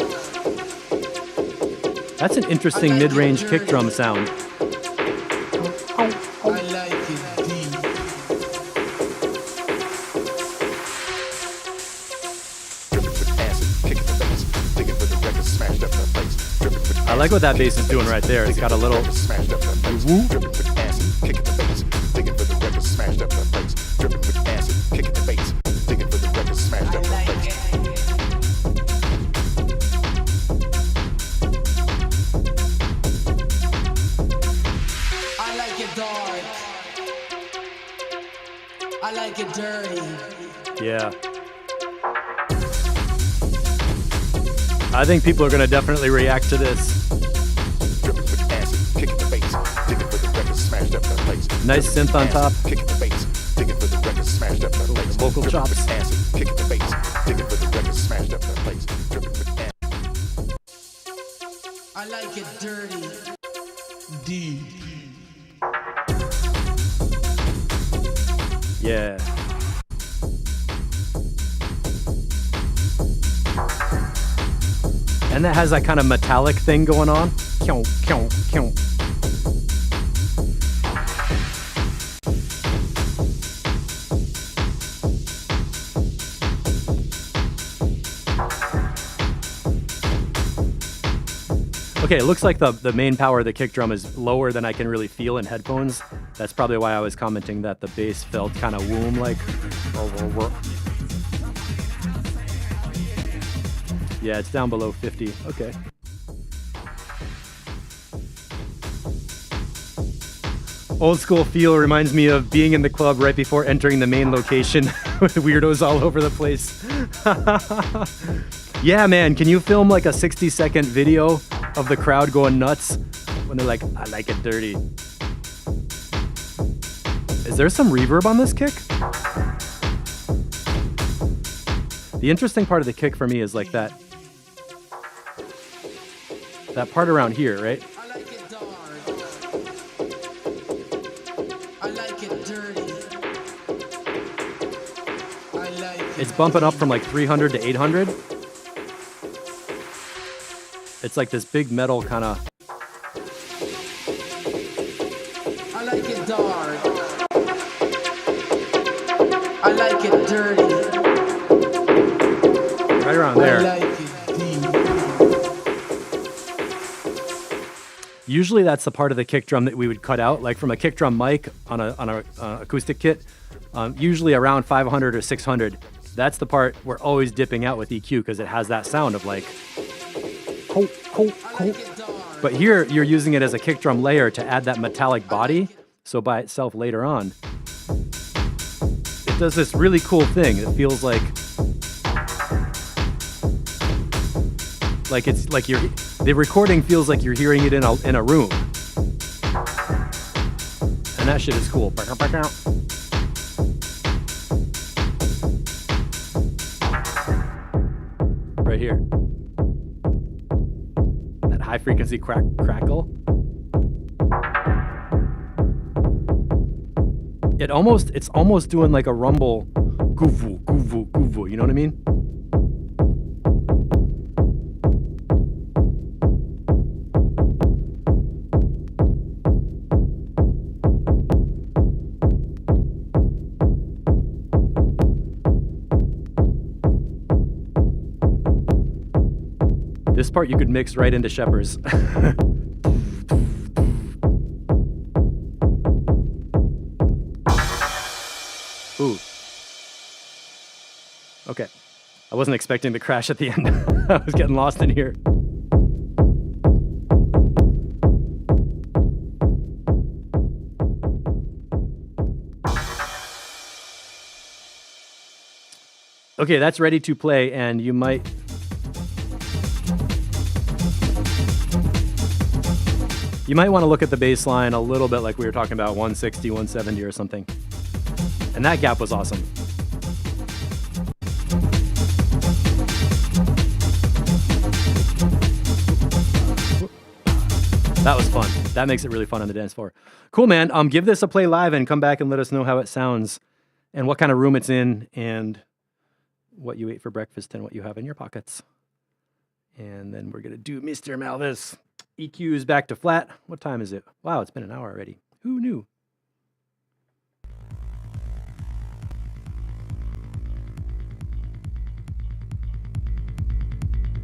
That's an interesting
I like it
mid-range
dirty.
kick drum sound.
I like it deep.
I like what that bass is doing right there. It's got a little woo.
I like it dark. I like it dirty.
Yeah. I think people are going to definitely react to this. Nice synth on top. Vocal chops.
I like it dirty. Deep.
Yeah. And that has that kind of metallic thing going on. Kyung, kyung, kyung. Okay, it looks like the main power of the kick drum is lower than I can really feel in headphones. That's probably why I was commenting that the bass felt kind of womb-like. Yeah, it's down below 50. Okay. Old school feel reminds me of being in the club right before entering the main location with weirdos all over the place. Yeah, man, can you film like a 60-second video of the crowd going nuts when they're like, I like it dirty? Is there some reverb on this kick? The interesting part of the kick for me is like that part around here, right?
I like it dark. I like it dirty. I like it.
It's bumping up from like 300 to 800. It's like this big metal kind of.
I like it dark. I like it dirty.
Right around
I
there.
like it deep.
Usually that's the part of the kick drum that we would cut out, like from a kick drum mic on a acoustic kit. Usually around 500 or 600. That's the part we're always dipping out with EQ because it has that sound of like. Ho, ho, ho. But here you're using it as a kick drum layer to add that metallic body. So by itself later on, it does this really cool thing. It feels like it's like the recording feels like you're hearing it in a room. And that shit is cool. Right here. That high frequency crackle. It's almost doing like a rumble goovu, goovu, goovu, you know what I mean? This part you could mix right into Shepard's. Ooh. Okay. I wasn't expecting the crash at the end. I was getting lost in here. Okay, that's ready to play, and you might want to look at the bass line a little bit like we were talking about, 160, 170 or something. And that gap was awesome. That was fun. That makes it really fun on the dance floor. Cool, man. Give this a play live and come back and let us know how it sounds and what kind of room it's in and what you ate for breakfast and what you have in your pockets. And then we're going to do Mr. Malvis. EQ is back to flat. What time is it? Wow, it's been an hour already. Who knew?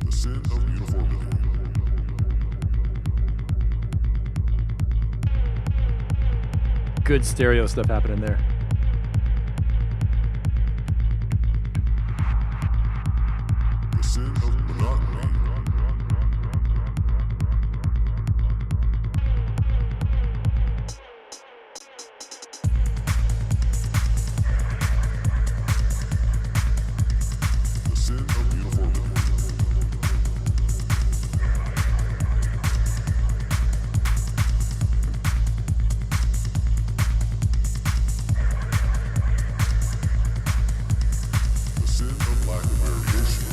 The sin of uniformity.
Good stereo stuff happening there.
The sin of monotony. The sin of uniformity. The sin of lack of variation.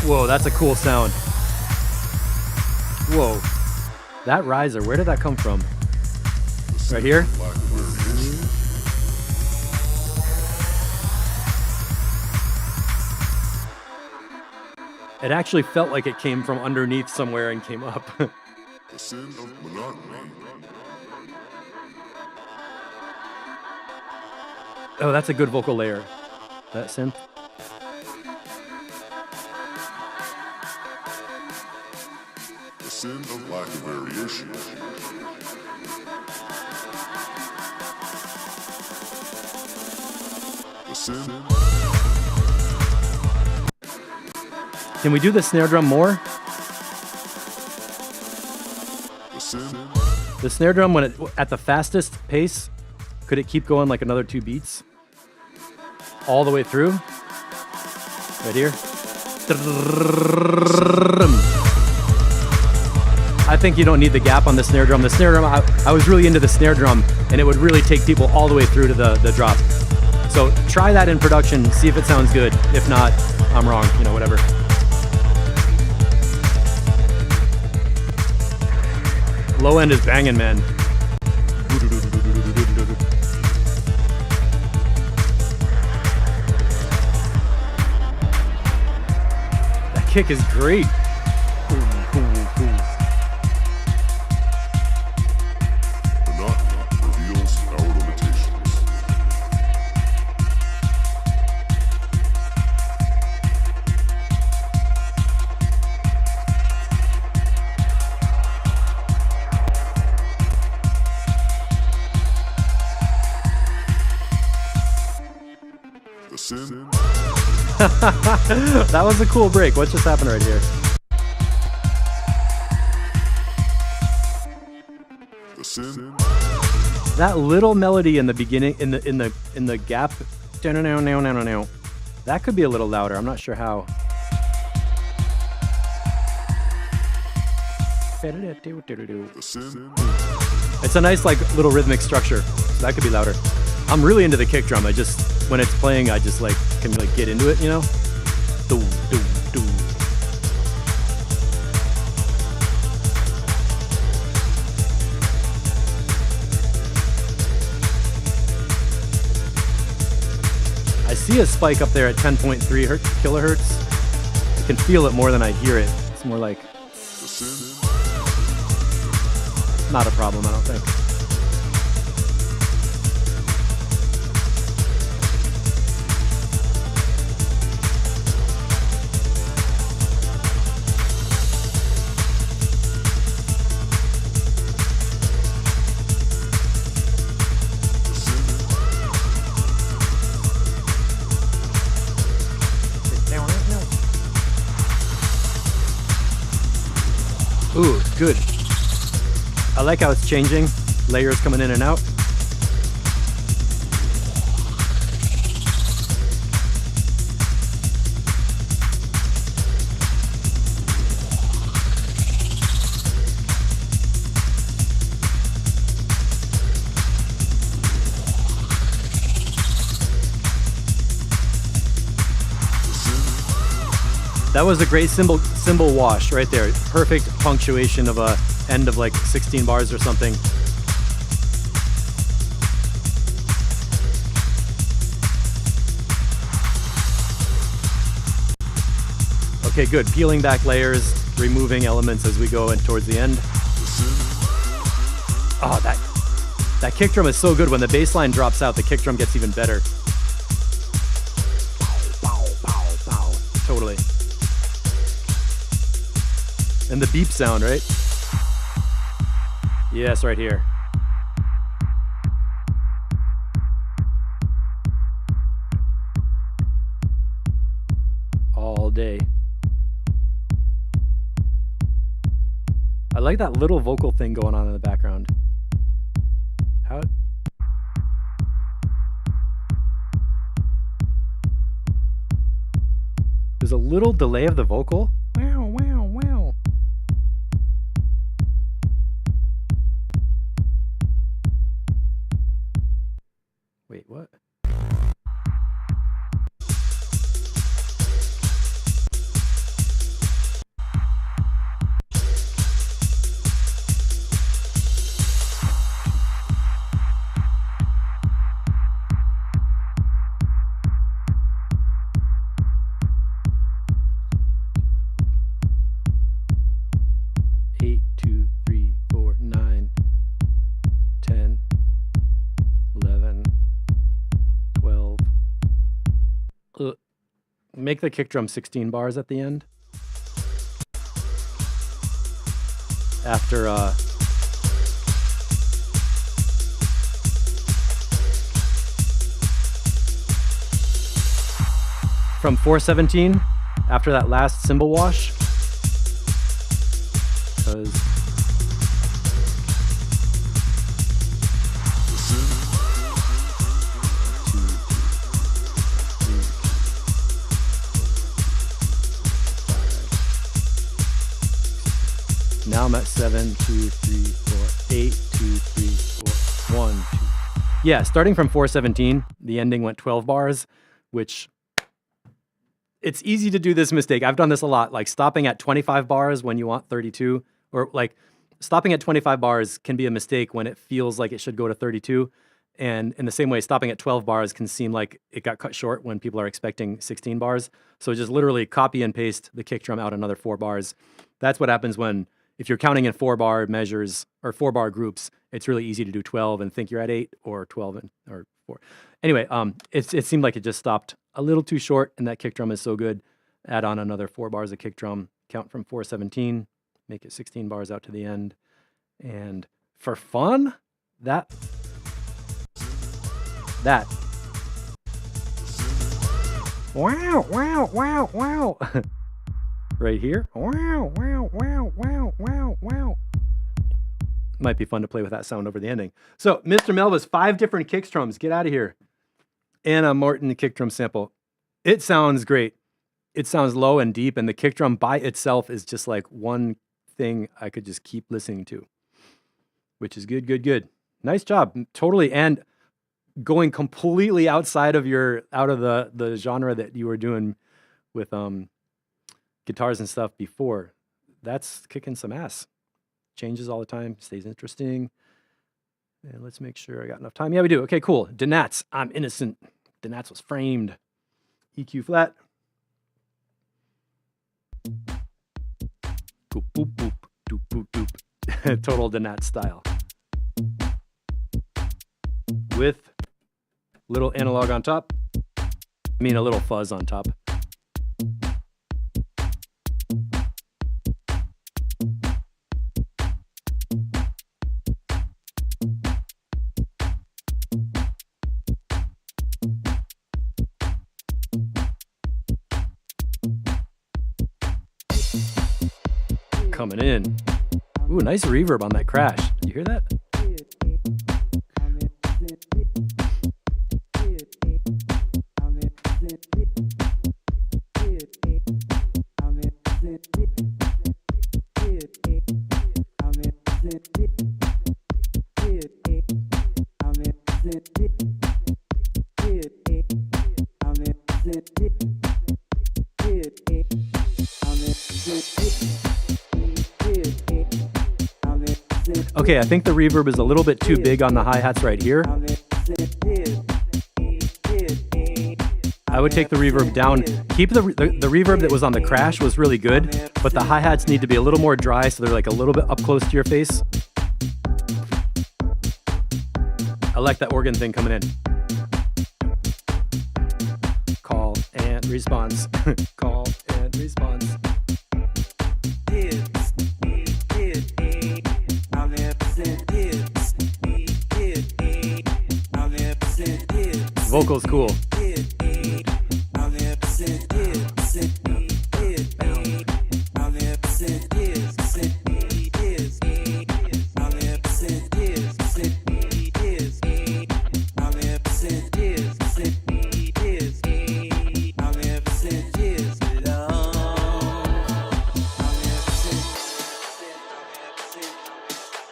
Whoa, that's a cool sound. Whoa. That riser, where did that come from? Right here?
Lack of variation.
It actually felt like it came from underneath somewhere and came up.
The sin of monotony.
Oh, that's a good vocal layer. That synth.
The sin of lack of variation. The sin.
Can we do the snare drum more?
The sin.
The snare drum, when it at the fastest pace, could it keep going like another 2 beats? All the way through? Right here? I think you don't need the gap on the snare drum. The snare drum, I was really into the snare drum, and it would really take people all the way through to the drop. So try that in production, see if it sounds good. If not, I'm wrong, you know, whatever. Low end is banging, man. That kick is great.
Monotony reveals our limitations. The sin.
That was a cool break. What just happened right here?
The sin.
That little melody in the beginning, in the gap, that could be a little louder. I'm not sure how.
The sin.
It's a nice like little rhythmic structure. So that could be louder. I'm really into the kick drum. I just, when it's playing, I just like can like get into it, you know? Doo, doo, doo. I see a spike up there at 10.3 kilohertz. I can feel it more than I hear it. It's more like,
The sin.
not a problem, I don't think. Ooh, good. I like how it's changing. Layers coming in and out. That was a great cymbal wash right there. Perfect punctuation of a end of like 16 bars or something. Okay, good. Peeling back layers, removing elements as we go in towards the end. Oh, that kick drum is so good. When the bass line drops out, the kick drum gets even better. Pow, pow, pow. Totally. And the beep sound, right? Yes, right here. All day. I like that little vocal thing going on in the background. How? There's a little delay of the vocal. Wow, wow, wow. Wait, what? Make the kick drum 16 bars at the end. After from 417, after that last cymbal wash, because now I'm at 7, 2, 3, 4, 8, 2, 3, 4, 1, 2. Yeah, starting from 417, the ending went 12 bars, which it's easy to do this mistake. I've done this a lot, like stopping at 25 bars when you want 32, or like stopping at 25 bars can be a mistake when it feels like it should go to 32. And in the same way, stopping at 12 bars can seem like it got cut short when people are expecting 16 bars. So just literally copy and paste the kick drum out another 4 bars. That's what happens when, if you're counting in 4-bar measures or 4-bar groups, it's really easy to do 12 and think you're at 8 or 12 or 4. Anyway, it seemed like it just stopped a little too short, and that kick drum is so good. Add on another 4 bars of kick drum, count from 417, make it 16 bars out to the end. And for fun, that. Wow, wow, wow, wow. Right here. Wow, wow, wow, wow, wow, wow. Might be fun to play with that sound over the ending. So, Mr. Melva's 5 different kick drums. Get out of here. Anna Morton kick drum sample. It sounds great. It sounds low and deep, and the kick drum by itself is just like one thing I could just keep listening to, which is good, good, good. Nice job. Totally. And going completely outside of the genre that you were doing with guitars and stuff before. That's kicking some ass. Changes all the time, stays interesting. And let's make sure I got enough time. Yeah, we do. Okay, cool. Donats, I'm innocent. Donats was framed. EQ flat. Boop, boop, boop, doop, boop, doop. Total Donat style. With little analog on top. I mean, a little fuzz on top. Coming in. Ooh, nice reverb on that crash. Did you hear that? Okay, I think the reverb is a little bit too big on the hi-hats right here. I would take the reverb down. Keep the reverb that was on the crash was really good, but the hi-hats need to be a little more dry so they're like a little bit up close to your face. I like that organ thing coming in. Call and response. Call and response. Vocals cool.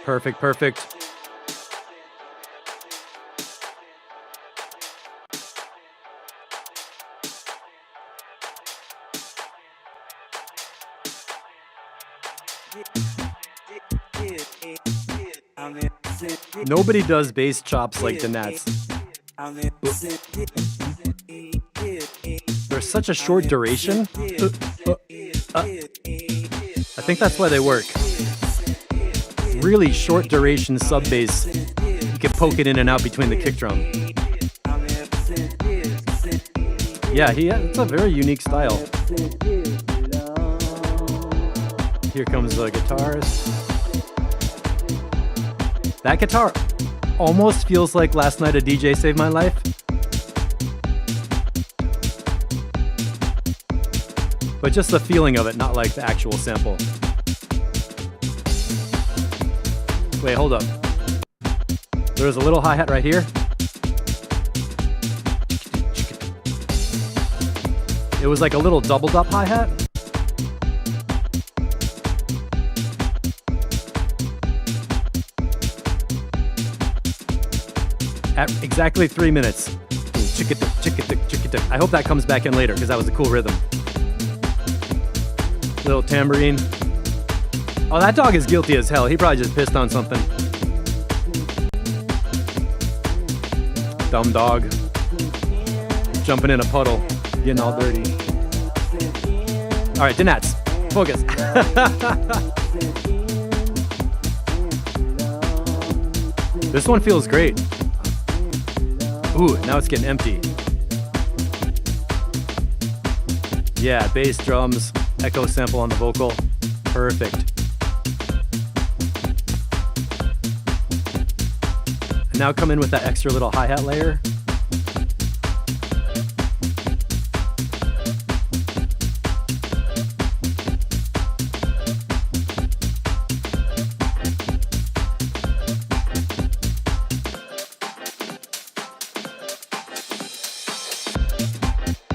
Perfect, perfect. Nobody does bass chops like the Nats. There's such a short duration. I think that's why they work. Really short duration sub bass. You can poke it in and out between the kick drum. Yeah, it's a very unique style. Here comes the guitars. That guitar almost feels like Last Night a DJ Saved My Life. But just the feeling of it, not like the actual sample. Wait, hold up. There's a little hi-hat right here. It was like a little doubled up hi-hat. At exactly 3 minutes. Chick-a-tick, chick-a-tick, chick-a-tick. I hope that comes back in later because that was a cool rhythm. Little tambourine. Oh, that dog is guilty as hell. He probably just pissed on something. Dumb dog. Jumping in a puddle. Getting all dirty. All right, Danats. Focus. This one feels great. Ooh, now it's getting empty. Yeah, bass, drums, echo sample on the vocal. Perfect. And now come in with that extra little hi-hat layer.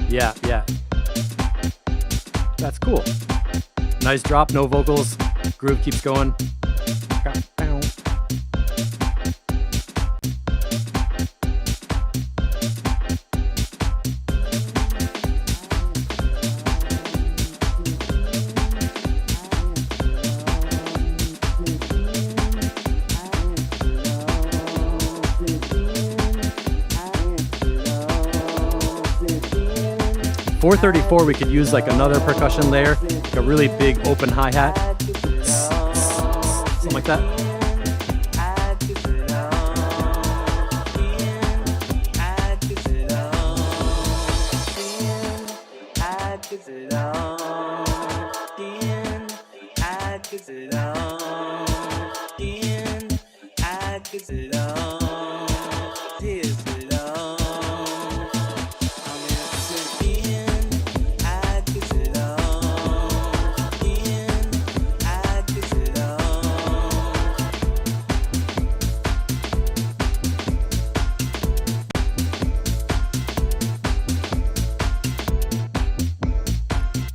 Yeah. That's cool. Nice drop, no vocals. Groove keeps going. 434, we could use like another percussion layer, like a really big open hi-hat. Something like that.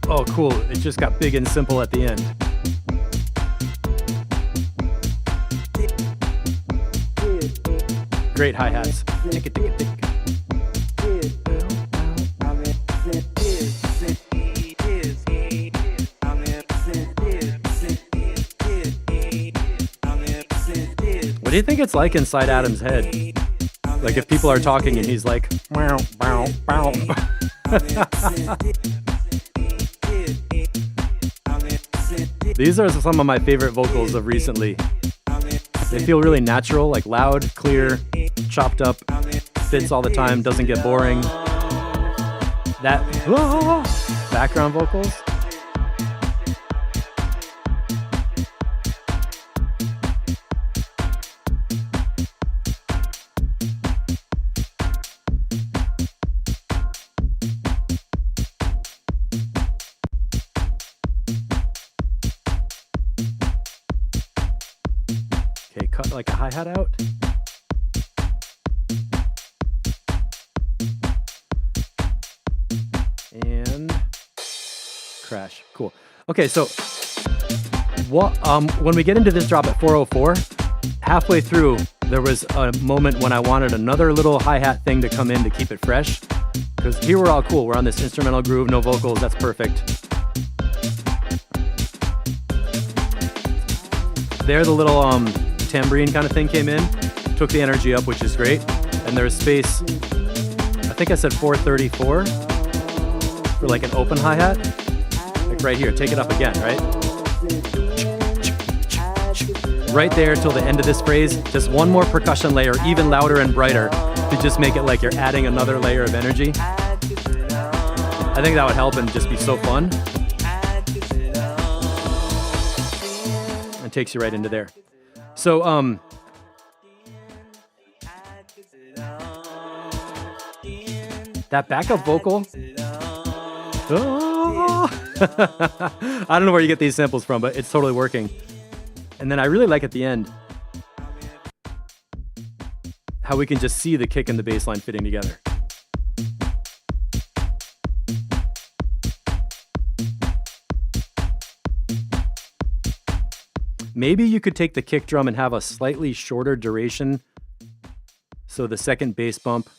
Oh, cool. It just got big and simple at the end. Great hi-hats. Tick-a-tick-a-tick. do you think it's like inside Adam's head? Like if people are talking and he's like, wow, wow, wow. These are some of my favorite vocals of recently. They feel really natural, like loud, clear, chopped up, fits all the time, doesn't get boring. That background vocals. Okay, cut like a hi-hat out. And crash. Cool. Okay, so when we get into this drop at 404, halfway through, there was a moment when I wanted another little hi-hat thing to come in to keep it fresh. Because here we're all cool. We're on this instrumental groove, no vocals. That's perfect. There, the little tambourine kind of thing came in, took the energy up, which is great. And there's space, I think I said 434 for like an open hi-hat. Like right here, take it up again, right? Right there till the end of this phrase, just one more percussion layer, even louder and brighter, to just make it like you're adding another layer of energy. I think that would help and just be so fun. And takes you right into there. So, that backup vocal. Oh. I don't know where you get these samples from, but it's totally working. And then I really like at the end how we can just see the kick and the bass line fitting together. Maybe you could take the kick drum and have a slightly shorter duration. So the second bass bump,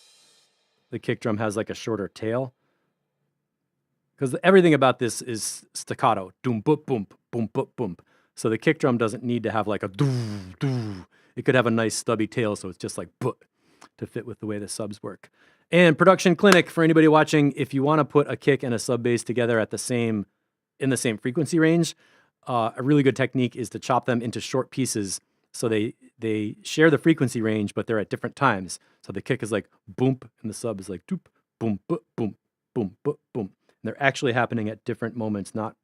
the kick drum has like a shorter tail. Because everything about this is staccato. Doom, boop, boom, boom, boop, boom. So the kick drum doesn't need to have like a doo, doo. It could have a nice stubby tail, so it's just like boop to fit with the way the subs work. And production clinic for anybody watching, if you want to put a kick and a sub bass together at in the same frequency range, a really good technique is to chop them into short pieces so they share the frequency range, but they're at different times. So the kick is like boom, and the sub is like doop, boom, boop, boom, boom, boop, boom. And they're actually happening at different moments, not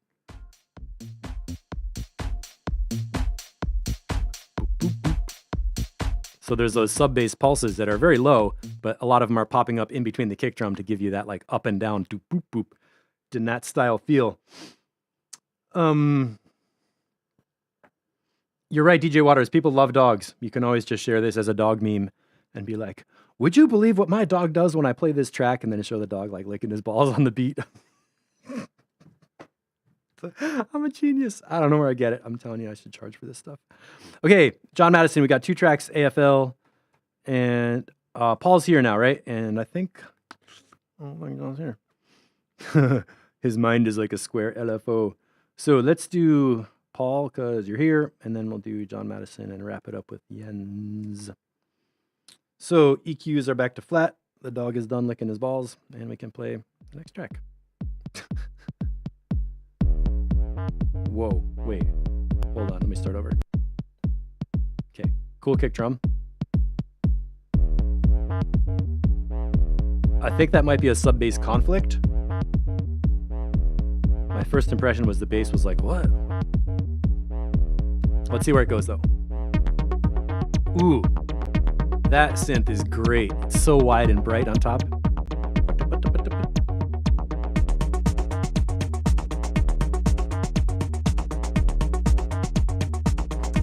so there's those sub bass pulses that are very low, but a lot of them are popping up in between the kick drum to give you that like up and down doop boop boop in that style feel. You're right, DJ Waters. People love dogs. You can always just share this as a dog meme and be like, would you believe what my dog does when I play this track? And then show the dog like licking his balls on the beat. I'm a genius. I don't know where I get it. I'm telling you, I should charge for this stuff. Okay, John Madison, we got 2 tracks, AFL, and Paul's here now, right? And I think, oh my God's here. His mind is like a square LFO. So let's do Paul, because you're here, and then we'll do John Madison and wrap it up with Jens. So EQs are back to flat. The dog is done licking his balls, and we can play the next track. Whoa, wait, hold on, let me start over. Okay, cool kick drum. I think that might be a sub bass conflict. My first impression was the bass was like, what? Let's see where it goes though. Ooh, that synth is great. It's so wide and bright on top.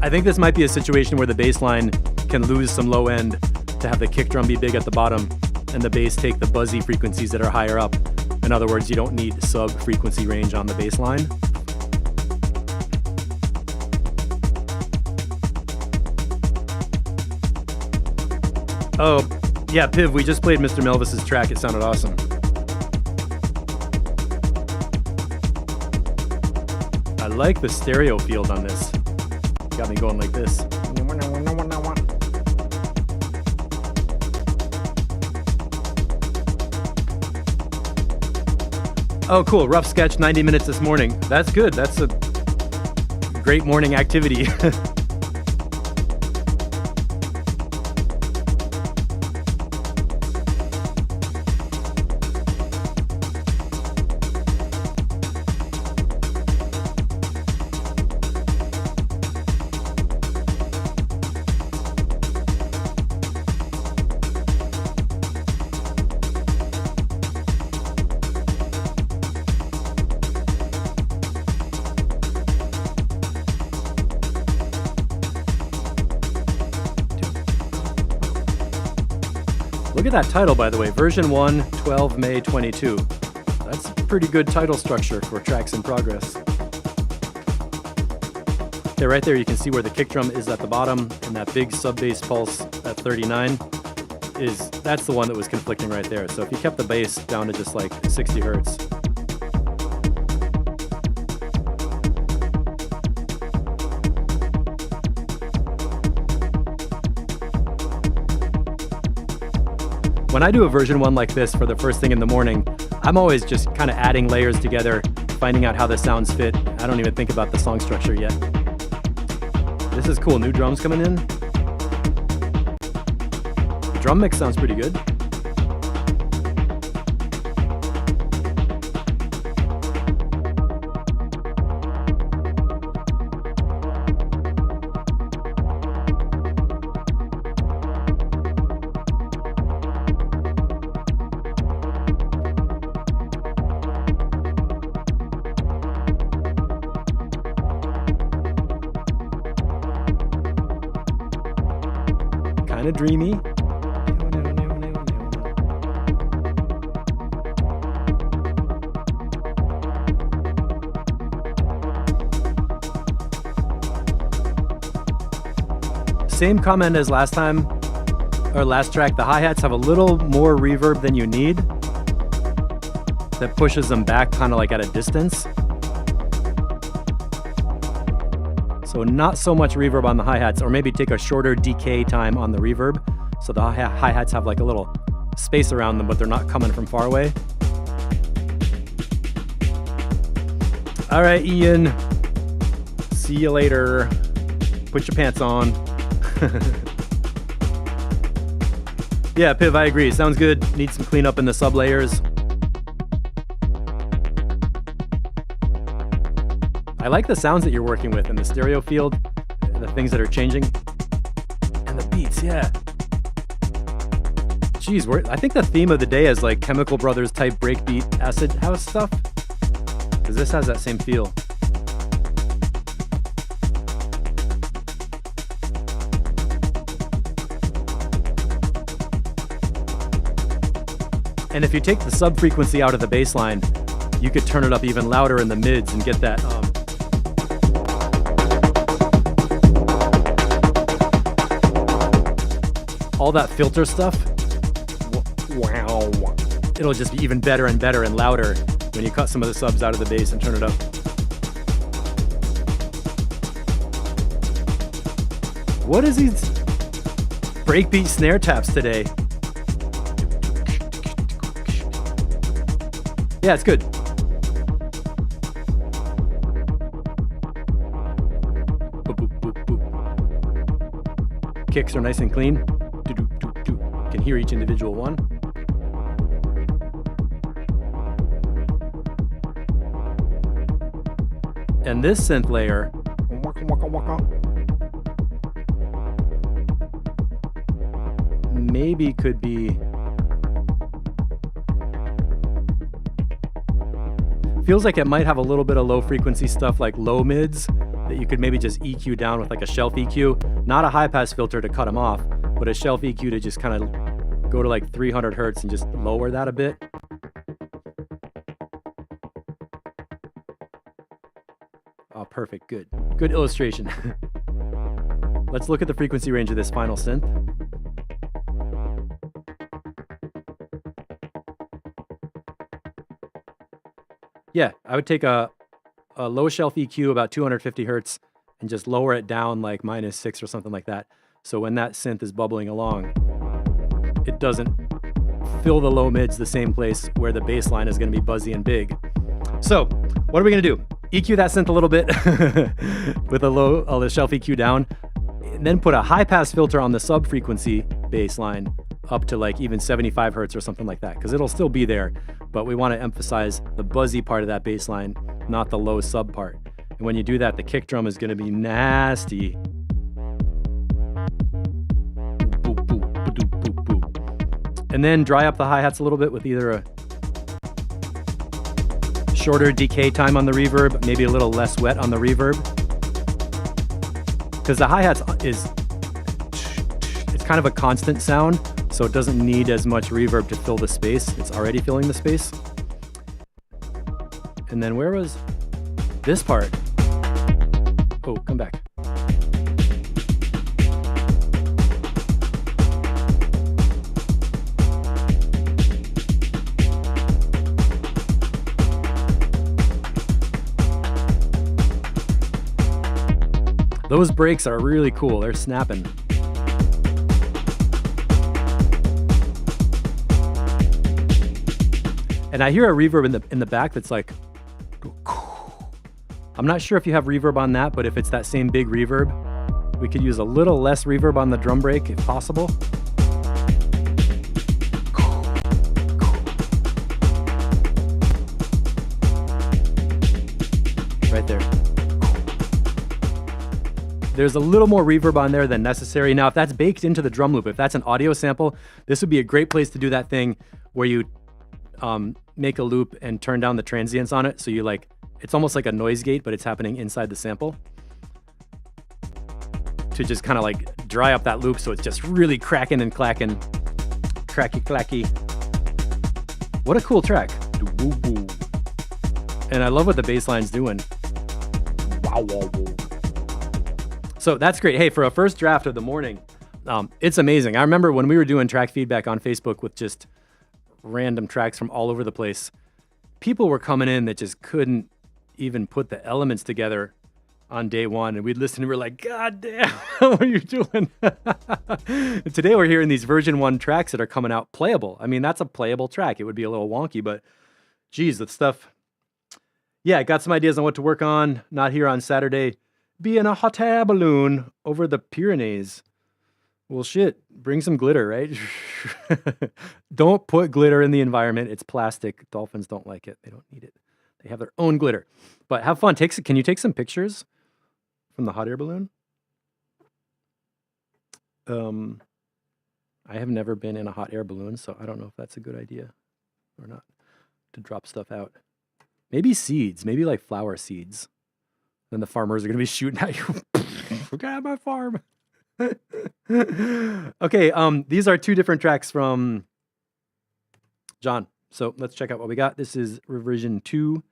I think this might be a situation where the bass line can lose some low end to have the kick drum be big at the bottom and the bass take the buzzy frequencies that are higher up. In other words, you don't need sub frequency range on the bass line. Oh, yeah, Piv, we just played Mr. Melvis's track. It sounded awesome. I like the stereo field on this. Got me going like this. Oh, cool. Rough sketch, 90 minutes this morning. That's good. That's a great morning activity. Look at that title, by the way, version 1, 12 May 22. That's a pretty good title structure for tracks in progress. Okay, right there you can see where the kick drum is at the bottom, and that big sub-bass pulse at 39 that's the one that was conflicting right there. So if you kept the bass down to just like 60 hertz. When I do a version 1 like this for the first thing in the morning, I'm always just kind of adding layers together, finding out how the sounds fit. I don't even think about the song structure yet. This is cool. New drums coming in. The drum mix sounds pretty good. Kind of dreamy. Same comment as last time, or last track. The hi-hats have a little more reverb than you need. That pushes them back kind of like at a distance. So not so much reverb on the hi-hats, or maybe take a shorter decay time on the reverb. So the hi-hats have like a little space around them, but they're not coming from far away. All right, Ian. See you later. Put your pants on. Yeah, Piv, I agree. Sounds good. Need some cleanup in the sub layers. I like the sounds that you're working with in the stereo field, the things that are changing, and the beats, yeah. Geez, I think the theme of the day is like Chemical Brothers type breakbeat acid house stuff, because this has that same feel. And if you take the sub frequency out of the bass line, you could turn it up even louder in the mids and get that all that filter stuff. Wow. It'll just be even better and better and louder when you cut some of the subs out of the bass and turn it up. What is these breakbeat snare taps today? Yeah, it's good. Boop, boop, boop, boop. Kicks are nice and clean. Can hear each individual one. And this synth layer maybe could be, feels like it might have a little bit of low frequency stuff like low mids that you could maybe just EQ down with like a shelf EQ, not a high pass filter to cut them off, but a shelf EQ to just kind of go to like 300 hertz and just lower that a bit. Oh, perfect. Good. Good illustration. Let's look at the frequency range of this final synth. Yeah, I would take a low shelf EQ, about 250 hertz, and just lower it down like -6 or something like that. So when that synth is bubbling along, it doesn't fill the low mids the same place where the bass line is going to be buzzy and big. So what are we gonna do? EQ that synth a little bit with the shelf EQ down, and then put a high pass filter on the sub frequency bass line up to like even 75 hertz or something like that, because it'll still be there, but we want to emphasize the buzzy part of that bass line, not the low sub part. And when you do that, the kick drum is going to be nasty. And then dry up the hi-hats a little bit with either a shorter decay time on the reverb, maybe a little less wet on the reverb. Because the hi-hats it's kind of a constant sound, so it doesn't need as much reverb to fill the space. It's already filling the space. And then where was this part? Oh, come back. Those breaks are really cool. They're snapping. And I hear a reverb in the back that's like, I'm not sure if you have reverb on that, but if it's that same big reverb, we could use a little less reverb on the drum break if possible. Right there. There's a little more reverb on there than necessary. Now, if that's baked into the drum loop, if that's an audio sample, this would be a great place to do that thing where you make a loop and turn down the transients on it. So you like, it's almost like a noise gate, but it's happening inside the sample. To just kind of like dry up that loop so it's just really cracking and clacking. Cracky clacky. What a cool track. And I love what the bass line's doing. Wow, wow, wow. So that's great. Hey, for a first draft of the morning, it's amazing. I remember when we were doing track feedback on Facebook with just random tracks from all over the place, people were coming in that just couldn't even put the elements together on day one. And we'd listen and we're like, God damn, what are you doing? Today we're hearing these version 1 tracks that are coming out playable. I mean, that's a playable track. It would be a little wonky, but geez, that stuff. Yeah, I got some ideas on what to work on. Not here on Saturday. Be in a hot air balloon over the Pyrenees. Well, shit, bring some glitter, right? Don't put glitter in the environment. It's plastic. Dolphins don't like it. They don't need it. They have their own glitter. But have fun. Can you take some pictures from the hot air balloon? I have never been in a hot air balloon, so I don't know if that's a good idea or not to drop stuff out. Maybe seeds, maybe like flower seeds. Then the farmers are going to be shooting at you. Look at my farm. Okay, these are 2 different tracks from John. So let's check out what we got. This is reversion 2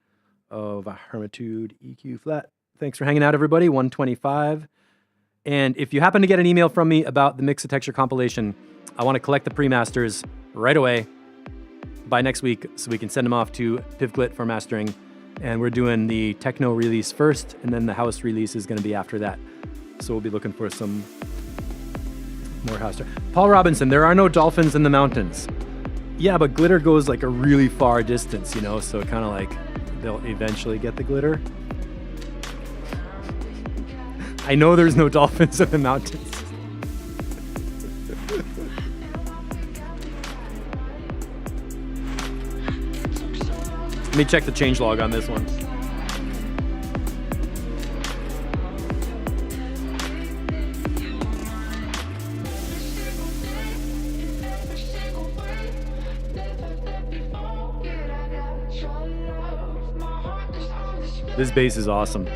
of a Hermitude EQ flat. Thanks for hanging out, everybody. 125. And if you happen to get an email from me about the Mix of Texture compilation, I want to collect the pre-masters right away by next week so we can send them off to Pivglit for mastering. And we're doing the techno release first, and then the house release is going to be after that. So we'll be looking for some more house. Paul Robinson, there are no dolphins in the mountains. Yeah, but glitter goes like a really far distance, you know, so kind of like they'll eventually get the glitter. I know there's no dolphins in the mountains. Let me check the changelog on this one. This bass is awesome.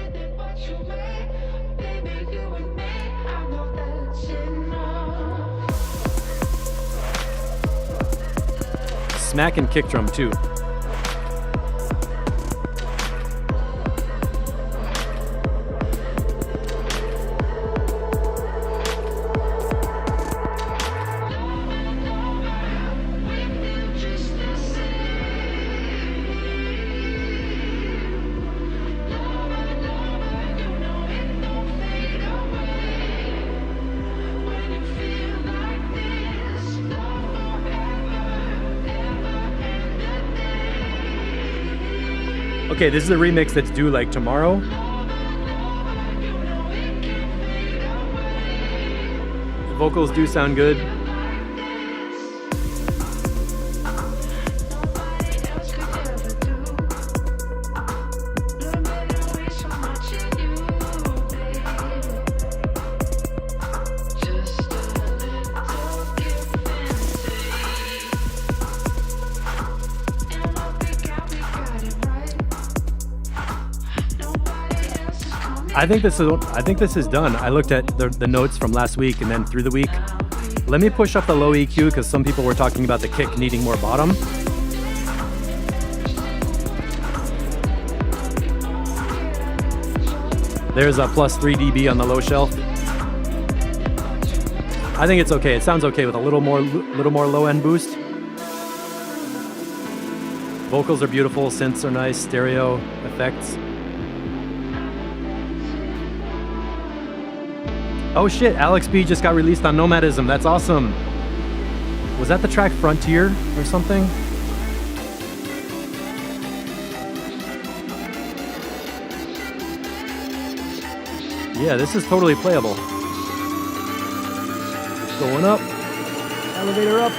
Smack and kick drum too. Okay, this is a remix that's due like tomorrow. The vocals do sound good. I think this is done. I looked at the notes from last week and then through the week. Let me push up the low EQ because some people were talking about the kick needing more bottom. There's a plus 3 dB on the low shelf. I think it's okay. It sounds okay with a little more low end boost. Vocals are beautiful, synths are nice, stereo effects. Oh shit, Alex B just got released on Nomadism. That's awesome. Was that the track Frontier or something? Yeah, this is totally playable. Going up. Elevator up.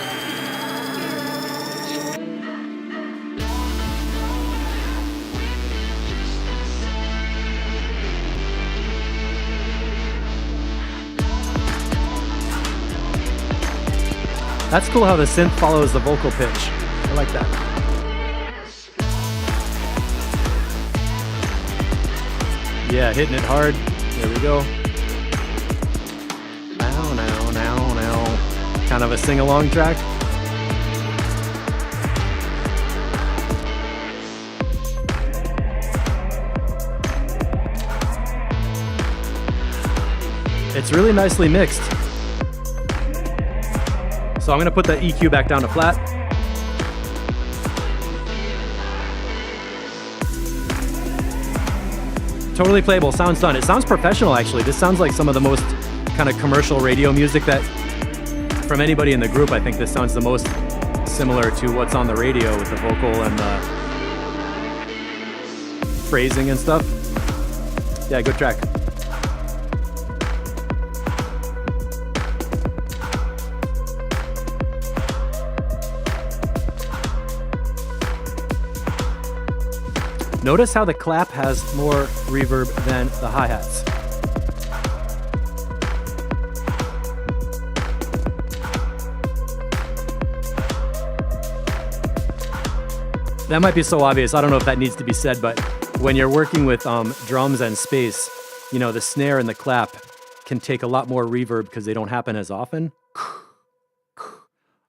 That's cool how the synth follows the vocal pitch. I like that. Yeah, hitting it hard. There we go. Now, now, now, now. Kind of a sing-along track. It's really nicely mixed. So I'm gonna put the EQ back down to flat. Totally playable, sounds done. It sounds professional actually. This sounds like some of the most kind of commercial radio music that, from anybody in the group, I think this sounds the most similar to what's on the radio with the vocal and the phrasing and stuff. Yeah, good track. Notice how the clap has more reverb than the hi-hats. That might be so obvious, I don't know if that needs to be said, but when you're working with drums and space, you know, the snare and the clap can take a lot more reverb because they don't happen as often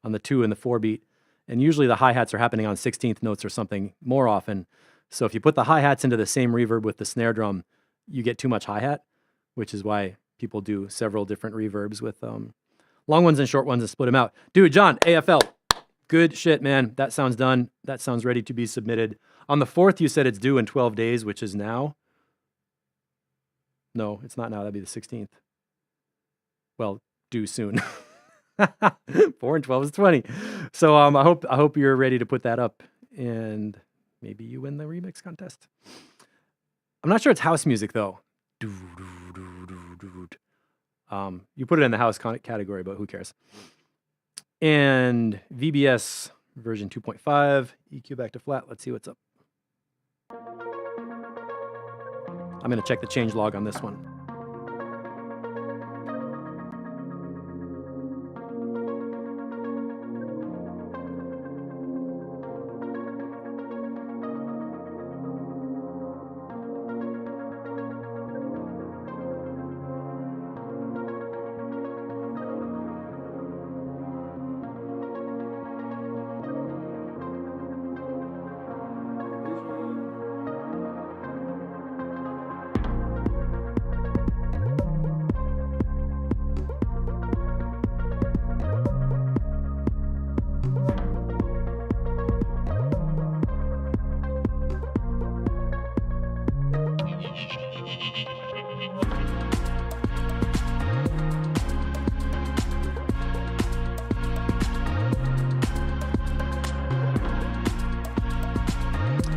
on the 2 and the 4 beat. And usually the hi-hats are happening on 16th notes or something more often. So if you put the hi-hats into the same reverb with the snare drum, you get too much hi-hat, which is why people do several different reverbs with long ones and short ones and split them out. Dude, John, AFL, good shit, man. That sounds done. That sounds ready to be submitted. On the 4th, you said it's due in 12 days, which is now. No, it's not now. That'd be the 16th. Well, due soon. 4 and 12 is 20. So I hope you're ready to put that up and maybe you win the remix contest. I'm not sure it's house music though. You put it in the house category, but who cares? And VBS version 2.5, EQ back to flat. Let's see what's up. I'm gonna check the change log on this one.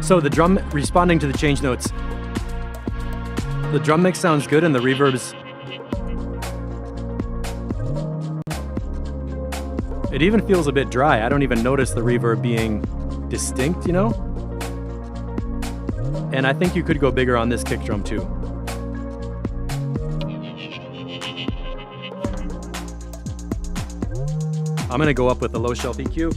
So the drum responding to the change notes. The drum mix sounds good and the reverbs. It even feels a bit dry. I don't even notice the reverb being distinct, you know? And I think you could go bigger on this kick drum too. I'm gonna go up with the low shelf EQ.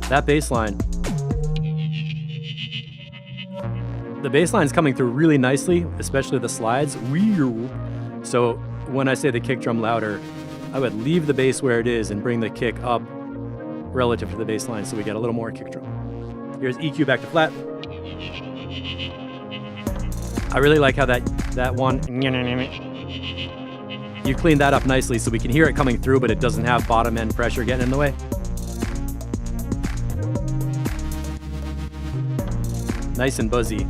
That bass line. The bass line's coming through really nicely, especially the slides. So when I say the kick drum louder, I would leave the bass where it is and bring the kick up relative to the bass line so we get a little more kick drum. Here's EQ back to flat. I really like how that one, you clean that up nicely so we can hear it coming through, but it doesn't have bottom end pressure getting in the way. Nice and buzzy.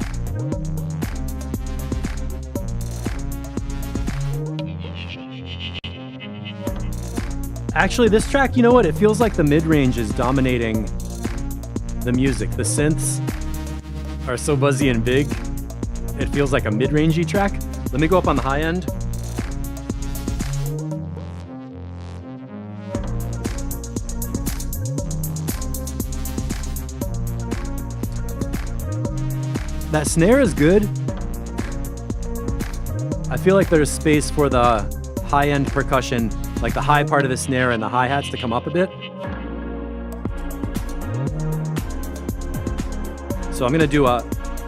Actually, this track, you know what? It feels like the mid-range is dominating the music. The synths are so buzzy and big. It feels like a mid-rangey track. Let me go up on the high end. That snare is good. I feel like there's space for the high-end percussion, like the high part of the snare and the hi-hats to come up a bit. So I'm gonna do a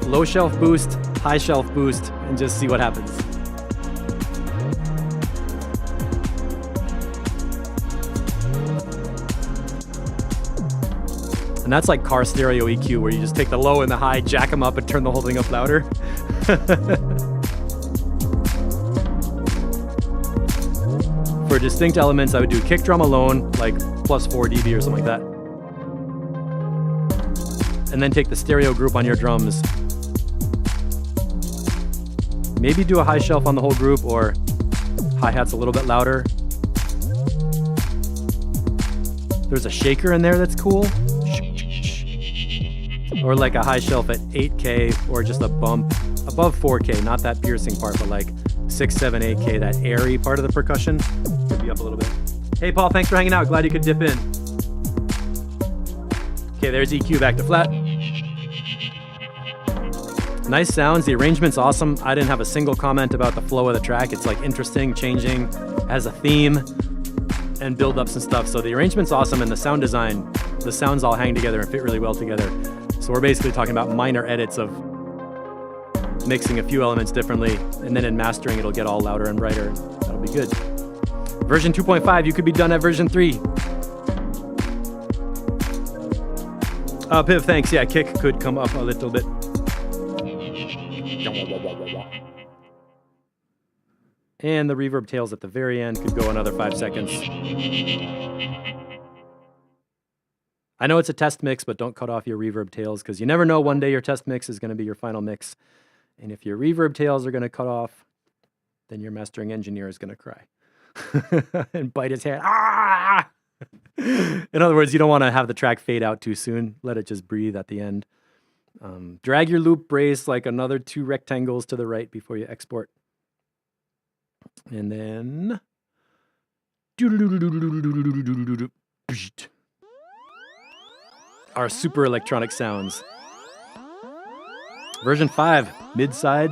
low shelf boost, high shelf boost, and just see what happens. And that's like car stereo EQ, where you just take the low and the high, jack them up, and turn the whole thing up louder. For distinct elements, I would do kick drum alone, like plus 4 dB or something like that. And then take the stereo group on your drums. Maybe do a high shelf on the whole group, or hi-hats a little bit louder. There's a shaker in there that's cool. Or like a high shelf at 8K, or just a bump above 4K, not that piercing part, but like 6, 7, 8K, that airy part of the percussion. Could be up a little bit. Hey Paul, thanks for hanging out. Glad you could dip in. Okay, there's EQ back to flat. Nice sounds, the arrangement's awesome. I didn't have a single comment about the flow of the track. It's like interesting, changing, has a theme, and build-ups and stuff. So the arrangement's awesome, and the sound design, the sounds all hang together and fit really well together. So we're basically talking about minor edits of mixing a few elements differently, and then in mastering it'll get all louder and brighter. That'll be good. Version 2.5, you could be done at version 3. Piv, thanks. Yeah, kick could come up a little bit. And the reverb tails at the very end could go another 5 seconds. I know it's a test mix, but don't cut off your reverb tails, because you never know, one day your test mix is going to be your final mix. And if your reverb tails are going to cut off, then your mastering engineer is going to cry and bite his hand. Ah! In other words, you don't want to have the track fade out too soon. Let it just breathe at the end. Drag your loop brace like another 2 rectangles to the right before you export. And then... our super electronic sounds. Version 5, mid-side.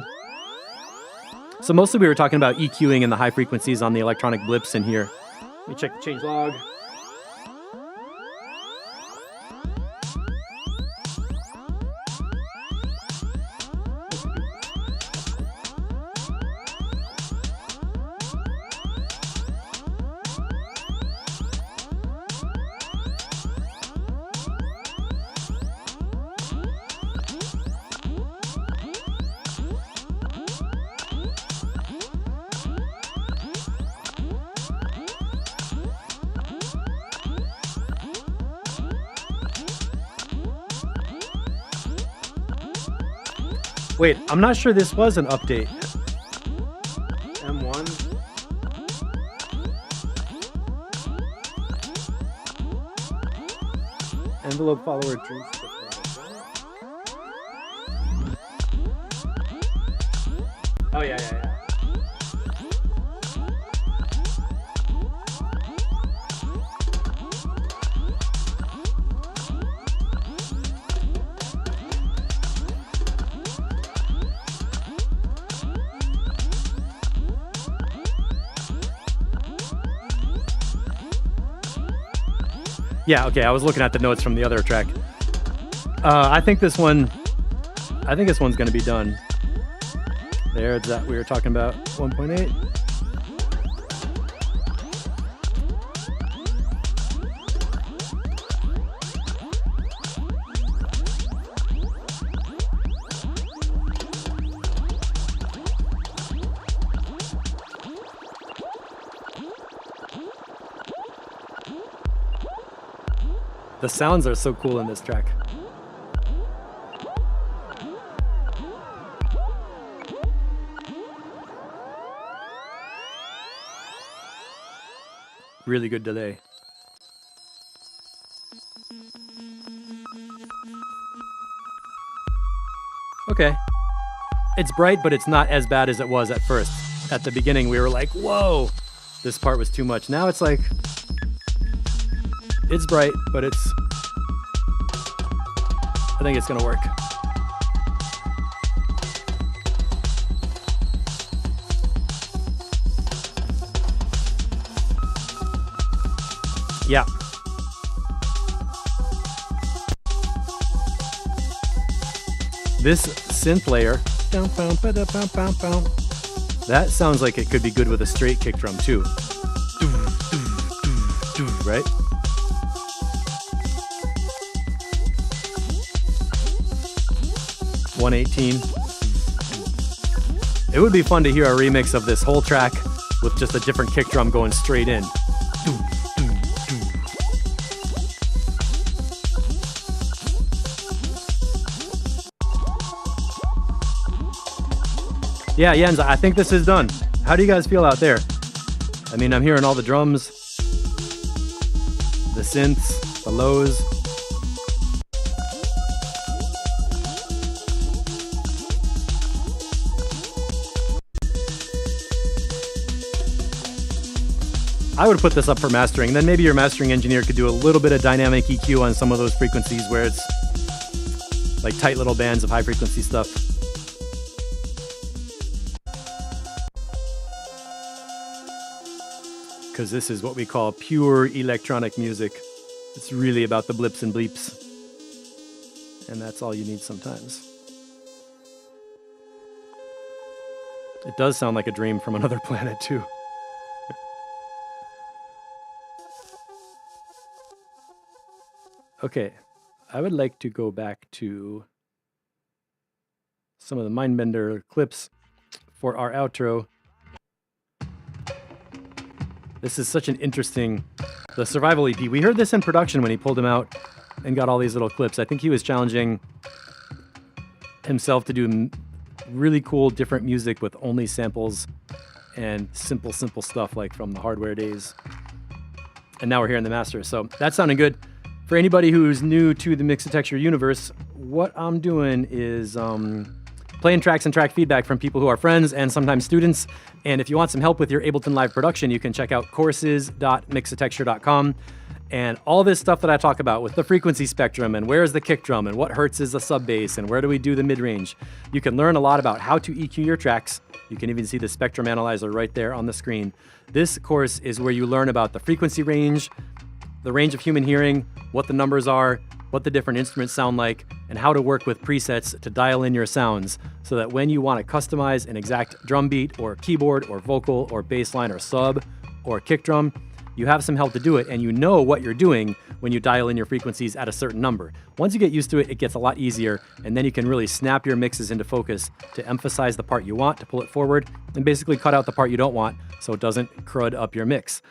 So mostly we were talking about EQing and the high frequencies on the electronic blips in here. Let me check the change log. Wait, I'm not sure this was an update. M1. Envelope follower tree. Oh yeah. Yeah, okay, I was looking at the notes from the other track. I think this one's gonna be done. There's that we were talking about, 1.8. The sounds are so cool in this track. Really good delay. Okay. It's bright, but it's not as bad as it was at first. At the beginning, we were like, whoa, this part was too much. Now it's like, it's bright, but I think it's gonna work. Yeah. This synth layer, that sounds like it could be good with a straight kick drum too. Right? $118. It would be fun to hear a remix of this whole track with just a different kick drum going straight in. Yeah, Jens, I think this is done. How do you guys feel out there? I mean, I'm hearing all the drums, the synths, the lows. I would put this up for mastering. Then maybe your mastering engineer could do a little bit of dynamic EQ on some of those frequencies where it's like tight little bands of high frequency stuff. Because this is what we call pure electronic music. It's really about the blips and bleeps. And that's all you need sometimes. It does sound like a dream from another planet too. Okay, I would like to go back to some of the Mindbender clips for our outro. This is such an interesting, the Survival EP. We heard this in production when he pulled him out and got all these little clips. I think he was challenging himself to do really cool, different music with only samples and simple stuff like from the Hardware days. And now we're here in the master. So that sounded good. For anybody who's new to the Mixotexture universe, what I'm doing is playing tracks and track feedback from people who are friends and sometimes students. And if you want some help with your Ableton Live production, you can check out courses.mixotexture.com. And all this stuff that I talk about with the frequency spectrum and where's the kick drum and what hertz is the sub bass and where do we do the mid-range. You can learn a lot about how to EQ your tracks. You can even see the spectrum analyzer right there on the screen. This course is where you learn about the frequency range, the range of human hearing, what the numbers are, what the different instruments sound like, and how to work with presets to dial in your sounds so that when you want to customize an exact drum beat or keyboard or vocal or bass line or sub or kick drum, you have some help to do it and you know what you're doing when you dial in your frequencies at a certain number. Once you get used to it, it gets a lot easier, and then you can really snap your mixes into focus to emphasize the part you want, to pull it forward, and basically cut out the part you don't want so it doesn't crud up your mix.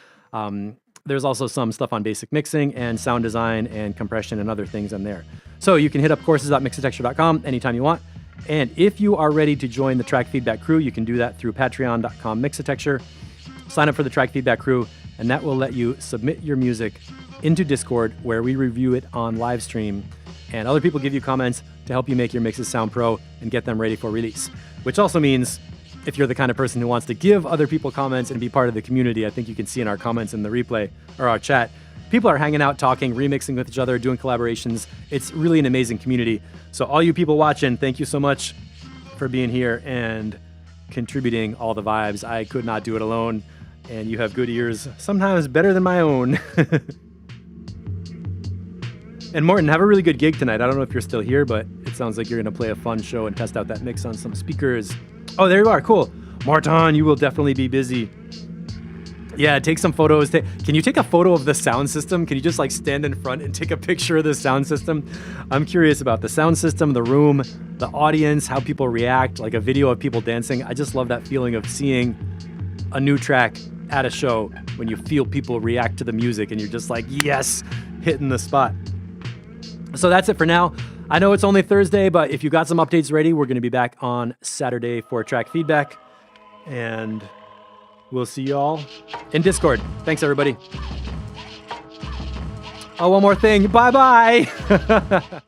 There's also some stuff on basic mixing and sound design and compression and other things in there. So you can hit up courses.mixotexture.com anytime you want. And if you are ready to join the Track Feedback crew, you can do that through patreon.com/mixotexture. Sign up for the Track Feedback crew, and that will let you submit your music into Discord, where we review it on live stream, and other people give you comments to help you make your mixes sound pro and get them ready for release. Which also means, if you're the kind of person who wants to give other people comments and be part of the community, I think you can see in our comments in the replay or our chat, people are hanging out, talking, remixing with each other, doing collaborations. It's really an amazing community. So all you people watching, thank you so much for being here and contributing all the vibes. I could not do it alone, and you have good ears, sometimes better than my own. And Morton, have a really good gig tonight. I don't know if you're still here, but it sounds like you're going to play a fun show and test out that mix on some speakers. Oh, there you are. Cool. Morton, you will definitely be busy. Yeah, take some photos. Can you take a photo of the sound system? Can you just like stand in front and take a picture of the sound system? I'm curious about the sound system, the room, the audience, how people react, like a video of people dancing. I just love that feeling of seeing a new track at a show when you feel people react to the music and you're just like, yes, hitting the spot. So that's it for now. I know it's only Thursday, but if you got some updates ready, we're going to be back on Saturday for track feedback. And we'll see y'all in Discord. Thanks, everybody. Oh, one more thing. Bye-bye.